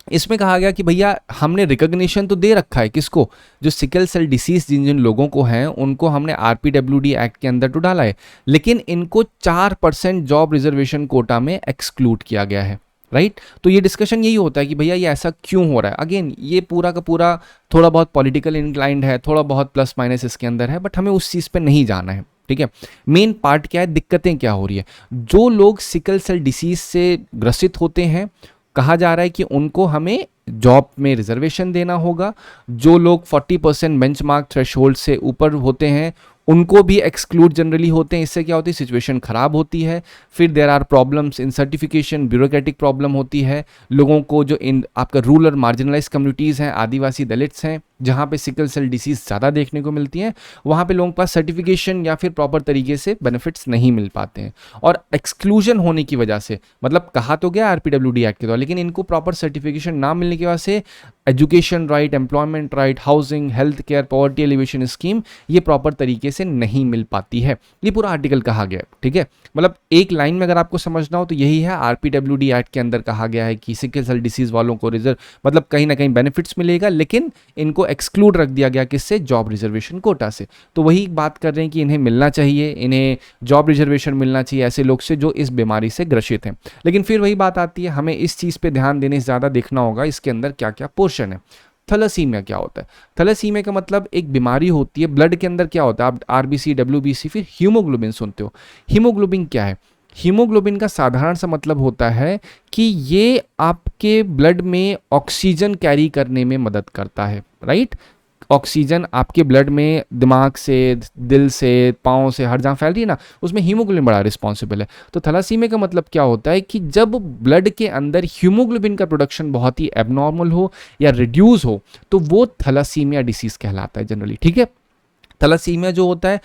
A: इसमें कहा गया कि भैया हमने रिकॉग्निशन तो दे रखा है, किसको, जो सिकल सेल डिसीज जिन जिन लोगों को हैं उनको हमने RPWD एक्ट के अंदर तो डाला है, लेकिन इनको 4% जॉब रिजर्वेशन कोटा में एक्सक्लूड किया गया है। राइट, तो ये डिस्कशन यही होता है कि भैया ये ऐसा क्यों हो रहा है। अगेन ये पूरा का पूरा थोड़ा बहुत पॉलिटिकल इंक्लाइंड है, थोड़ा बहुत प्लस माइनस इसके अंदर है, बट हमें उस चीज़ पे नहीं जाना है। ठीक है, मेन पार्ट क्या है, दिक्कतें क्या हो रही है। जो लोग सिकल सेल डिसीज से ग्रसित होते हैं, कहा जा रहा है कि उनको हमें जॉब में रिजर्वेशन देना होगा। जो लोग 40% बेंचमार्क थ्रेशोल्ड से ऊपर होते हैं उनको भी एक्सक्लूड जनरली होते हैं। इससे क्या होती है, सिचुएशन खराब होती है। फिर there are problems in certification, bureaucratic problem होती है। लोगों को जो इन आपका रूरल मार्जिनलाइज कम्युनिटीज़ हैं, आदिवासी दलित्स हैं, जहाँ पे सिकल सेल डिसीज ज़्यादा देखने को मिलती हैं, वहाँ पे लोगों के पास सर्टिफिकेशन या फिर प्रॉपर तरीके से बेनिफिट्स नहीं मिल पाते हैं। और एक्सक्लूजन होने की वजह से, मतलब कहा तो गया RPWD एक्ट के द्वारा, लेकिन इनको प्रॉपर सर्टिफिकेशन ना मिलने की वजह से education right, employment right, housing, health care, poverty alleviation scheme ये प्रॉपर तरीके से नहीं मिल पाती है। ये पूरा आर्टिकल कहा गया है। ठीक है, मतलब एक लाइन में अगर आपको समझना हो तो यही है, RPWD एक्ट के अंदर कहा गया है कि सिकल सेल डिसीज वालों को रिजर्व मतलब कहीं ना कहीं बेनिफिट्स मिलेगा, लेकिन इनको एक्सक्लूड रख दिया गया किससे, जॉब रिजर्वेशन कोटा से। तो वही बात कर रहे हैं कि इन्हें मिलना चाहिए, इन्हें जॉब रिजर्वेशन मिलना चाहिए ऐसे लोग से जो इस बीमारी से ग्रसित हैं। लेकिन फिर वही बात आती है, हमें इस चीज़ पे ध्यान देने से ज़्यादा देखना होगा इसके अंदर क्या क्या पोर्शन है। थैलेसीमिया क्या होता है, थैलेसीमिया का मतलब एक बीमारी होती है, ब्लड के अंदर क्या होता है, आप RBC, WBC, फिर हीमोग्लोबिन सुनते हो। हीमोग्लोबिन क्या है, हीमोग्लोबिन का साधारण सा मतलब होता है कि ये आपके ब्लड में ऑक्सीजन कैरी करने में मदद करता है। राइट, ऑक्सीजन आपके ब्लड में दिमाग से, दिल से, पाँव से, हर जहाँ फैल रही है ना, उसमें हीमोग्लोबिन बड़ा रिस्पॉन्सिबल है। तो थैलासीमिया का मतलब क्या होता है कि जब ब्लड के अंदर हीमोग्लोबिन का प्रोडक्शन बहुत ही एबनॉर्मल हो या रिड्यूस हो, तो वो थैलासीमिया डिसीज कहलाता है जनरली, ठीक है। थैलासीमिया जो होता है,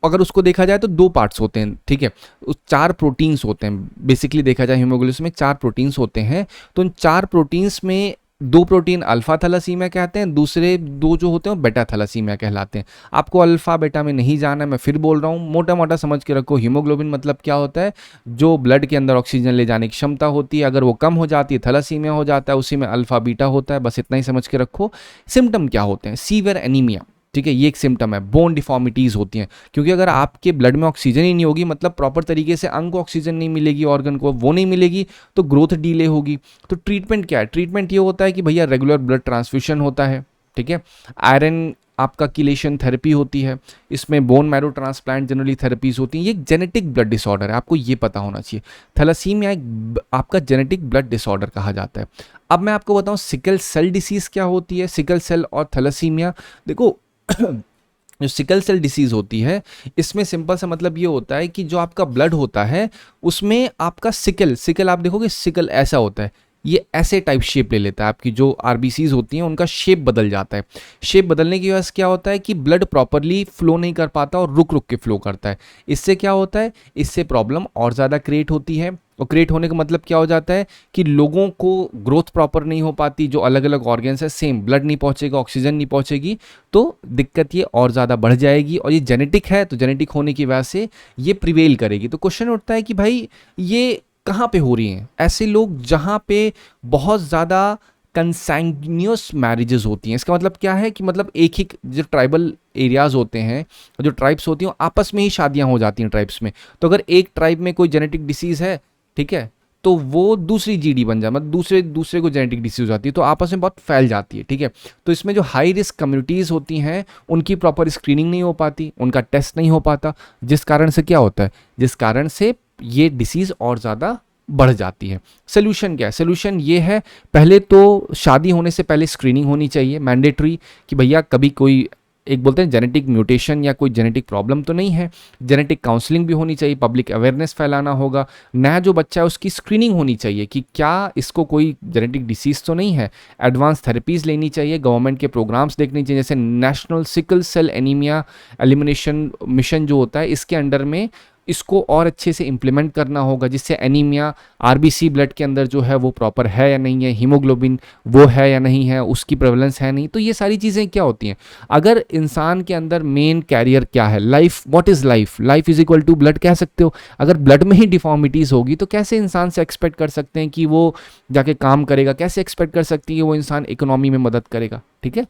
A: अगर उसको देखा जाए तो दो पार्ट्स होते हैं, ठीक है। उस 4 प्रोटीन्स होते हैं, बेसिकली देखा जाए हीमोग्लोबिन में 4 प्रोटीन्स होते हैं। तो उन 4 प्रोटीन्स में 2 प्रोटीन अल्फा थैलासीमिया कहते हैं, दूसरे 2 जो होते हैं वो बेटा थैलासीमिया कहलाते हैं। आपको अल्फा बेटा में नहीं जाना है, मैं फिर बोल रहा हूँ, मोटा मोटा समझ के रखो। हीमोग्लोबिन मतलब क्या होता है, जो ब्लड के अंदर ऑक्सीजन ले जाने की क्षमता होती है, अगर वो कम हो जाती है थैलासीमिया हो जाता है, उसी में अल्फा बीटा होता है, बस इतना ही समझ के रखो। सिम्टम क्या होते हैं, सीवियर एनीमिया, ठीक है, ये एक सिम्टम है। बोन डिफॉर्मिटीज होती हैं, क्योंकि अगर आपके ब्लड में ऑक्सीजन ही नहीं होगी, मतलब प्रॉपर तरीके से अंग को ऑक्सीजन नहीं मिलेगी, ऑर्गन को वो नहीं मिलेगी, तो ग्रोथ डिले होगी। तो ट्रीटमेंट क्या है, ट्रीटमेंट ये होता है कि भैया रेगुलर ब्लड ट्रांसफ्यूशन होता है, ठीक है। आयरन आपका किलेशन थेरेपी होती है, इसमें bone marrow transplant generally therapies होती हैं। ये एक जेनेटिक ब्लड डिसऑर्डर है, आपको ये पता होना चाहिए। थैलासीमिया एक आपका जेनेटिक ब्लड डिसऑर्डर कहा जाता है। अब मैं आपको बताऊं सिकल सेल डिसीज क्या होती है। सिकल सेल और थैलासीमिया, देखो जो सिकल सेल डिसीज होती है, इसमें सिंपल सा मतलब ये होता है कि जो आपका ब्लड होता है उसमें आपका सिकल आप देखोगे सिकल ऐसा होता है, ये ऐसे टाइप शेप ले लेता है। आपकी जो आरबीसीज होती हैं उनका शेप बदल जाता है। शेप बदलने की वजह से क्या होता है कि ब्लड प्रॉपरली फ्लो नहीं कर पाता और रुक रुक के फ्लो करता है। इससे क्या होता है, इससे प्रॉब्लम और ज़्यादा क्रिएट होती है। और क्रिएट होने का मतलब क्या हो जाता है कि लोगों को ग्रोथ प्रॉपर नहीं हो पाती, जो अलग अलग ऑर्गन्स है, सेम ब्लड नहीं पहुंचेगा, ऑक्सीजन नहीं पहुंचेगी, तो दिक्कत ये और ज़्यादा बढ़ जाएगी। और ये जेनेटिक है, तो जेनेटिक होने की वजह से ये प्रिवेल करेगी। तो क्वेश्चन उठता है कि भाई ये कहाँ पे हो रही हैं, ऐसे लोग जहाँ पे बहुत ज़्यादा कंसैंग्नियस मैरिजेस होती हैं। इसका मतलब क्या है कि मतलब एक ही जो ट्राइबल एरियाज होते हैं, जो ट्राइब्स होती हैं, आपस में ही शादियां हो जाती हैं ट्राइब्स में। तो अगर एक ट्राइब में कोई जेनेटिक डिसीज है, ठीक है, तो वो दूसरी जीडी बन जाए, मतलब दूसरे दूसरे को जेनेटिक डिसीज हो जाती है, तो आपस में बहुत फैल जाती है, ठीक है। तो इसमें जो हाई रिस्क कम्युनिटीज़ होती हैं उनकी प्रॉपर स्क्रीनिंग नहीं हो पाती, उनका टेस्ट नहीं हो पाता, जिस कारण से क्या होता है, जिस कारण से ये डिसीज़ और ज़्यादा बढ़ जाती है। सोल्यूशन क्या है, सोल्यूशन ये है, पहले तो शादी होने से पहले स्क्रीनिंग होनी चाहिए मैंडेटरी, कि भैया कभी कोई एक बोलते हैं जेनेटिक म्यूटेशन या कोई जेनेटिक प्रॉब्लम तो नहीं है। जेनेटिक काउंसलिंग भी होनी चाहिए, पब्लिक अवेयरनेस फैलाना होगा। नया जो बच्चा है उसकी स्क्रीनिंग होनी चाहिए कि क्या इसको कोई जेनेटिक डिसीज तो नहीं है। एडवांस थेरेपीज लेनी चाहिए, गवर्नमेंट के प्रोग्राम्स देखने चाहिए, जैसे national sickle cell anaemia elimination mission जो होता है, इसके अंडर में इसको और अच्छे से इम्प्लीमेंट करना होगा, जिससे एनीमिया, आरबीसी ब्लड के अंदर जो है वो प्रॉपर है या नहीं है, हीमोग्लोबिन वो है या नहीं है, उसकी प्रेवलेंस है नहीं। तो ये सारी चीज़ें क्या होती हैं, अगर इंसान के अंदर मेन कैरियर क्या है, life, what is life, life is equal to blood कह सकते हो। अगर ब्लड में ही डिफॉर्मिटीज़ होगी तो कैसे इंसान से एक्सपेक्ट कर सकते हैं कि वो जाके काम करेगा, कैसे एक्सपेक्ट कर सकती है कि वो इंसान इकोनॉमी में मदद करेगा, ठीक है।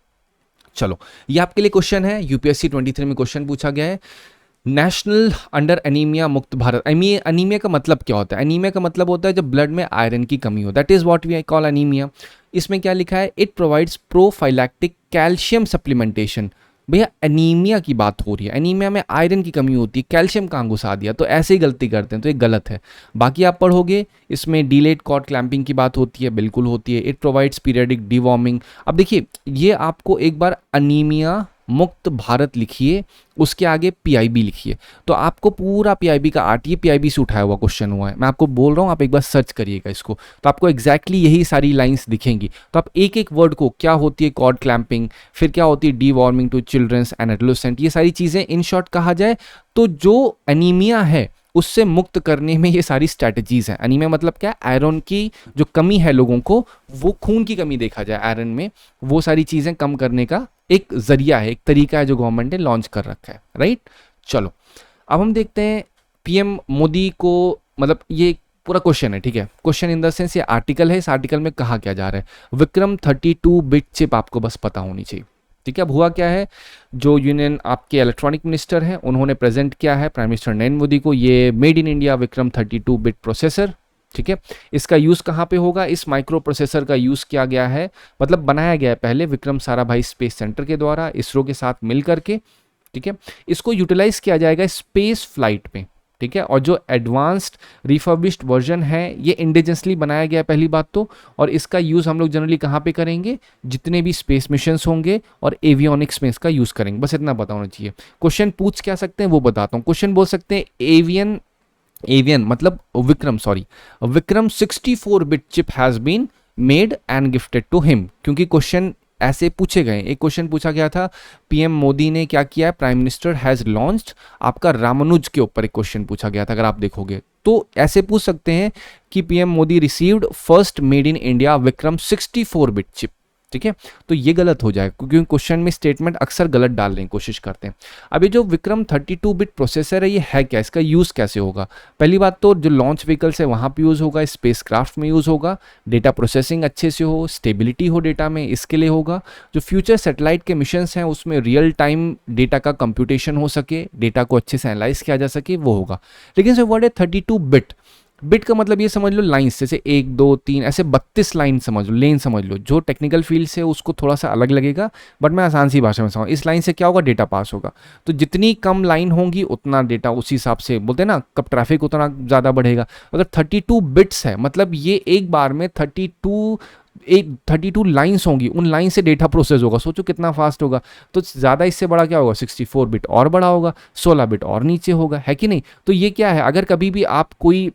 A: चलो, ये आपके लिए क्वेश्चन है, यूपीएससी 23 में क्वेश्चन पूछा गया है। नेशनल अंडर एनीमिया मुक्त भारत। एनीमिया का मतलब क्या होता है, एनीमिया का मतलब होता है जब ब्लड में आयरन की कमी हो, that is what we call anaemia. इसमें क्या लिखा है, it provides prophylactic calcium supplementation. भैया एनीमिया की बात हो रही है, एनीमिया में आयरन की कमी होती है, कैल्शियम कहाँ घुसा दिया, तो ऐसे ही गलती करते हैं, तो ये गलत है। बाकी आप पढ़ोगे इसमें डिलेड कॉर्ड क्लैंपिंग की बात होती है, बिल्कुल होती है। It provides periodic deworming. अब देखिए, ये आपको एक बार अनीमिया मुक्त भारत लिखिए, उसके आगे पीआईबी लिखिए, तो आपको पूरा पीआईबी का आर्ट, ये पीआईबी से उठाया हुआ क्वेश्चन हुआ है, मैं आपको बोल रहा हूँ, आप एक बार सर्च करिएगा इसको, तो आपको एग्जैक्टली यही सारी लाइंस दिखेंगी। तो आप एक एक वर्ड को, क्या होती है कॉर्ड क्लैंपिंग, फिर क्या होती है deworming to childrens and adolescent, ये सारी चीज़ें इन शॉर्ट कहा जाए तो जो एनीमिया है उससे मुक्त करने में ये सारी स्ट्रैटेजीज हैं। एनीमिया मतलब क्या है, आयरन की जो कमी है लोगों को, वो खून की कमी देखा जाए आयरन में, वो सारी चीज़ें कम करने का एक जरिया है, एक तरीका है जो गवर्नमेंट ने लॉन्च कर रखा है, राइट। चलो, अब हम देखते हैं पीएम मोदी को, मतलब ये पूरा क्वेश्चन है, ठीक है, क्वेश्चन इन द सेंस ये आर्टिकल है, इस आर्टिकल में कहा क्या जा रहा है। विक्रम 32 बिट चिप आपको बस पता होनी चाहिए, ठीक है। अब हुआ क्या है, जो यूनियन आपके इलेक्ट्रॉनिक मिनिस्टर हैं उन्होंने प्रेजेंट किया है प्राइम मिनिस्टर नरेंद्र मोदी को ये made in India Vikram 32 bit processor, ठीक है। इसका यूज़ कहाँ पे होगा, इस माइक्रो प्रोसेसर का यूज़ किया गया है, मतलब बनाया गया है पहले विक्रम साराभाई स्पेस सेंटर के द्वारा इसरो के साथ मिल करके, ठीक है। इसको यूटिलाइज किया जाएगा स्पेस फ्लाइट में, ठीक है। और जो एडवांस्ड रिफर्बिश्ड वर्जन है ये इंडिजिनसली बनाया गया है पहली बात तो, और इसका यूज़ हम लोग जनरली कहाँ पे करेंगे, जितने भी स्पेस मिशंस होंगे और एवियोनिक्स में इसका यूज़ करेंगे, बस इतना पता होना चाहिए। क्वेश्चन पूछ क्या सकते हैं वो बताता हूँ। क्वेश्चन बोल सकते हैं एवियन मतलब Vikram 64 bit chip has been made and gifted to him, क्योंकि क्वेश्चन ऐसे पूछे गए। एक क्वेश्चन पूछा गया था पीएम मोदी ने क्या किया है, प्राइम मिनिस्टर हैज लॉन्च्ड, आपका रामानुज के ऊपर एक क्वेश्चन पूछा गया था अगर आप देखोगे तो। ऐसे पूछ सकते हैं कि PM Modi received first made in India Vikram 64 bit chip, ठीक है। तो ये गलत हो जाए क्योंकि क्वेश्चन में स्टेटमेंट अक्सर गलत डालने की कोशिश करते हैं। अभी जो विक्रम 32 बिट प्रोसेसर है ये है क्या, इसका यूज़ कैसे होगा। पहली बात तो जो लॉन्च व्हीकल्स है वहाँ पे यूज़ होगा, स्पेस क्राफ्ट में यूज़ होगा, डेटा प्रोसेसिंग अच्छे से हो, स्टेबिलिटी हो डेटा में, इसके लिए होगा। जो फ्यूचर सैटेलाइट के मिशंस हैं उसमें रियल टाइम डेटा का कंप्यूटेशन हो सके, डेटा को अच्छे से एनालाइज किया जा सके, वो होगा। लेकिन जो वर्ड है 32 बिट, बिट का मतलब ये समझ लो लाइन्स, जैसे 1 2 3 ऐसे 32 लाइन समझ लो, लेन समझ लो। जो टेक्निकल फील्ड से उसको थोड़ा सा अलग लगेगा, बट मैं आसान सी भाषा में समझाऊँ। इस लाइन से क्या होगा, डेटा पास होगा। तो जितनी कम लाइन होंगी उतना डेटा उसी हिसाब से, बोलते हैं ना कब ट्रैफिक उतना ज़्यादा बढ़ेगा। अगर 32 बिट्स है मतलब ये एक बार में 32 लाइन्स होंगी, उन लाइन से डेटा प्रोसेस होगा, सोचो कितना फास्ट होगा। तो ज़्यादा इससे बड़ा क्या होगा, 64 बिट और बड़ा होगा, 16 बिट और नीचे होगा, है कि नहीं। तो ये क्या है, अगर कभी भी आप कोई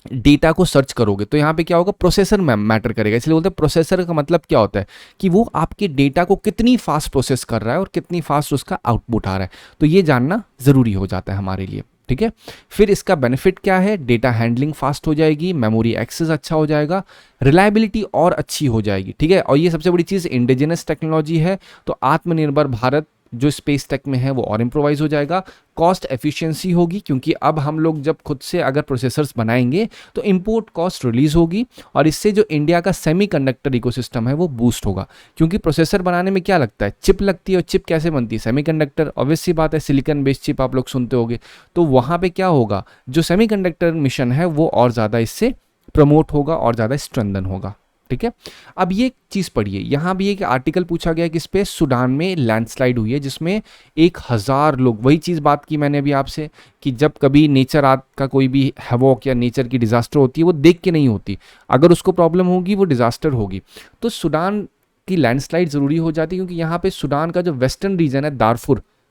A: डेटा को सर्च करोगे तो यहाँ पे क्या होगा, प्रोसेसर मैटर करेगा। इसलिए बोलते हैं प्रोसेसर का मतलब क्या होता है कि वो आपके डेटा को कितनी फास्ट प्रोसेस कर रहा है और कितनी फास्ट उसका आउटपुट आ रहा है। तो ये जानना ज़रूरी हो जाता है हमारे लिए, ठीक है। फिर इसका बेनिफिट क्या है, डेटा हैंडलिंग फास्ट हो जाएगी, मेमोरी एक्सेस अच्छा हो जाएगा, रिलायबिलिटी और अच्छी हो जाएगी, ठीक है। और ये सबसे बड़ी चीज़ इंडिजिनस टेक्नोलॉजी है, तो आत्मनिर्भर भारत जो स्पेस टेक में है वो और इम्प्रोवाइज हो जाएगा। कॉस्ट एफिशिएंसी होगी क्योंकि अब हम लोग जब खुद से अगर प्रोसेसर्स बनाएंगे तो इंपोर्ट कॉस्ट रिलीज होगी, और इससे जो इंडिया का सेमीकंडक्टर इकोसिस्टम है वो बूस्ट होगा। क्योंकि प्रोसेसर बनाने में क्या लगता है, चिप लगती है, और चिप कैसे बनती है, सेमीकंडक्टर। ऑब्वियस सी बात है, सिलिकॉन बेस्ड चिप आप लोग सुनते होंगे। तो वहाँ पे क्या होगा, जो सेमीकंडक्टर मिशन है वो और ज़्यादा इससे प्रमोट होगा और ज़्यादा स्ट्रेंथन होगा, ठीक है। अब ये चीज़ पढ़िए, यहाँ भी एक आर्टिकल पूछा गया कि इस पे सूडान में लैंडस्लाइड हुई है जिसमें 1000 लोग, वही चीज़ बात की मैंने अभी आपसे कि जब कभी नेचर आर्ट का कोई भी हैवॉक या नेचर की डिजास्टर होती है वो देख के नहीं होती, अगर उसको प्रॉब्लम होगी वो डिजास्टर होगी। तो सूडान की लैंडस्लाइड ज़रूरी हो जाती है क्योंकि यहाँ पे सूडान का जो वेस्टर्न रीजन है,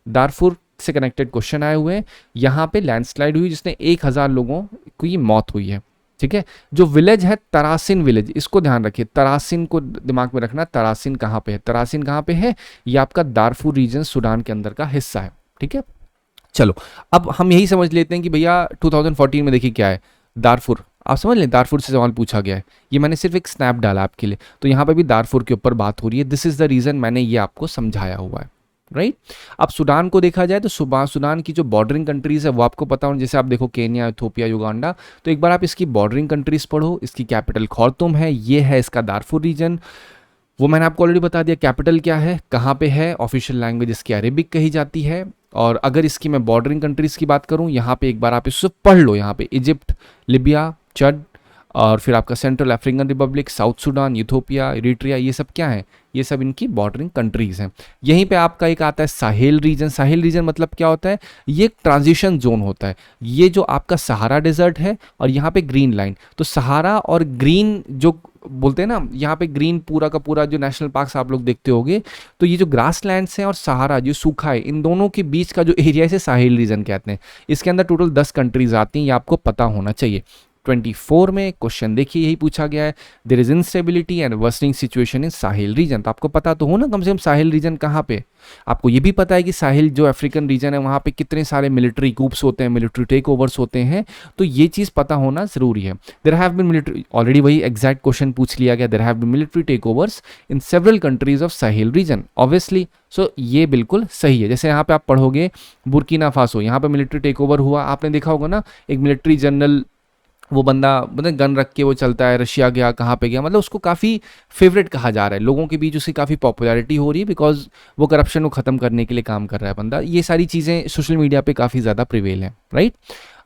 A: दारफुर से कनेक्टेड क्वेश्चन आए हुए हैं, यहाँ पे लैंडस्लाइड हुई जिसने 1000 लोगों की मौत हुई है, ठीक है। जो विलेज है तरासिन विलेज, इसको ध्यान रखिए, तरासिन को दिमाग में रखना। तरासिन कहाँ पे है, तरासिन कहाँ पे है, ये आपका दारफुर रीजन सूडान के अंदर का हिस्सा है, ठीक है। चलो अब हम यही समझ लेते हैं कि भैया 2014 में देखिए क्या है, दारफुर। आप समझ लें, दारफुर से सवाल पूछा गया है, ये मैंने सिर्फ एक स्नैप डाला आपके लिए। तो यहाँ पे भी दारफुर के ऊपर बात हो रही है, दिस इज द रीजन मैंने ये आपको समझाया हुआ है, राइट। अब सूडान को देखा जाए तो सूडान की जो बॉर्डरिंग कंट्रीज है वो आपको पता हो, जैसे आप देखो केन्या, इथोपिया, युगांडा। तो एक बार आप इसकी बॉर्डरिंग कंट्रीज पढ़ो। इसकी कैपिटल खार्तूम है, ये है इसका दारफुर रीजन, वो मैंने आपको ऑलरेडी बता दिया। कैपिटल क्या है, कहाँ पे है, ऑफिशियल लैंग्वेज इसकी अरेबिक कही जाती है। और अगर इसकी मैं बॉर्डरिंग कंट्रीज की बात करूँ, यहाँ पे एक बार आप इससे पढ़ लो, यहाँ पे इजिप्ट, लिबिया, चड, और फिर आपका central African Republic, south Sudan, Ethiopia, Eritrea, ये सब क्या है, ये सब इनकी बॉर्डरिंग कंट्रीज हैं। यहीं पे आपका एक आता है साहेल रीजन। साहेल रीजन मतलब क्या होता है, ये एक ट्रांजिशन जोन होता है। ये जो आपका सहारा डेजर्ट है और यहाँ पे ग्रीन लाइन, तो सहारा और ग्रीन जो बोलते हैं ना, यहाँ पे ग्रीन पूरा का पूरा जो नेशनल पार्क्स आप लोग देखते होंगे, तो ये जो ग्रास लैंड्स हैं और सहारा जो सूखा है, इन दोनों के बीच का जो एरिया है इसे साहेल रीजन कहते हैं। इसके अंदर टोटल 10 कंट्रीज आती हैं, ये आपको पता होना चाहिए। 24 में क्वेश्चन देखिए यही पूछा गया है, there is instability and worsening situation in Sahel region. तो आपको पता तो हो ना कम से कम साहिल रीजन कहाँ पे। आपको ये भी पता है कि साहिल जो अफ्रीकन रीजन है वहाँ पे कितने सारे मिलिट्री कूप्स होते हैं, मिलिट्री टेक ओवर्स होते हैं। तो ये चीज़ पता होना जरूरी है। There have been military, already वही एग्जैक्ट क्वेश्चन पूछ लिया गया, there have been military take overs in several countries of Sahel region obviously. So ये बिल्कुल सही है। जैसे यहाँ पे आप पढ़ोगे बुर्किना फासो, यहाँ पे मिलिट्री टेक ओवर हुआ, आपने देखा होगा ना, एक मिलिट्री जनरल, वो बंदा मतलब गन रख के वो चलता है, रशिया गया, कहाँ पे गया, मतलब उसको काफ़ी फेवरेट कहा जा रहा है, लोगों के बीच उसकी काफ़ी पॉपुलैरिटी हो रही है बिकॉज वो करप्शन को ख़त्म करने के लिए काम कर रहा है बंदा। ये सारी चीज़ें सोशल मीडिया पे काफ़ी ज़्यादा प्रिवेल हैं, राइट।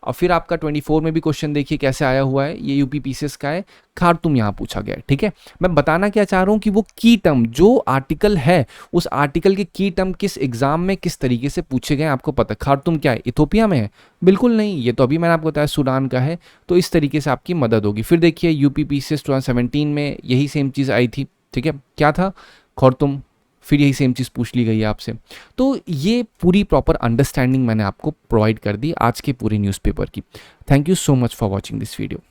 A: और फिर आपका 24 में भी क्वेश्चन देखिए कैसे आया हुआ है, ये यूपी पीसीएस का है, खार्तूम यहाँ पूछा गया है। ठीक है, मैं बताना क्या चाह रहा हूँ कि वो की टर्म जो आर्टिकल है, उस आर्टिकल के की टर्म किस एग्जाम में किस तरीके से पूछे गए आपको पता है। खार्तूम क्या है, इथोपिया में है? बिल्कुल नहीं, ये तो अभी मैंने आपको बताया सूडान का है। तो इस तरीके से आपकी मदद होगी। फिर देखिए यूपी पीसीएस 2017 में यही सेम चीज़ आई थी। ठीक है, क्या था, खार्तूम, फिर यही सेम चीज़ पूछ ली गई है आपसे। तो ये पूरी प्रॉपर अंडरस्टैंडिंग मैंने आपको प्रोवाइड कर दी आज के पूरे न्यूज़पेपर की। Thank you so much for watching this video.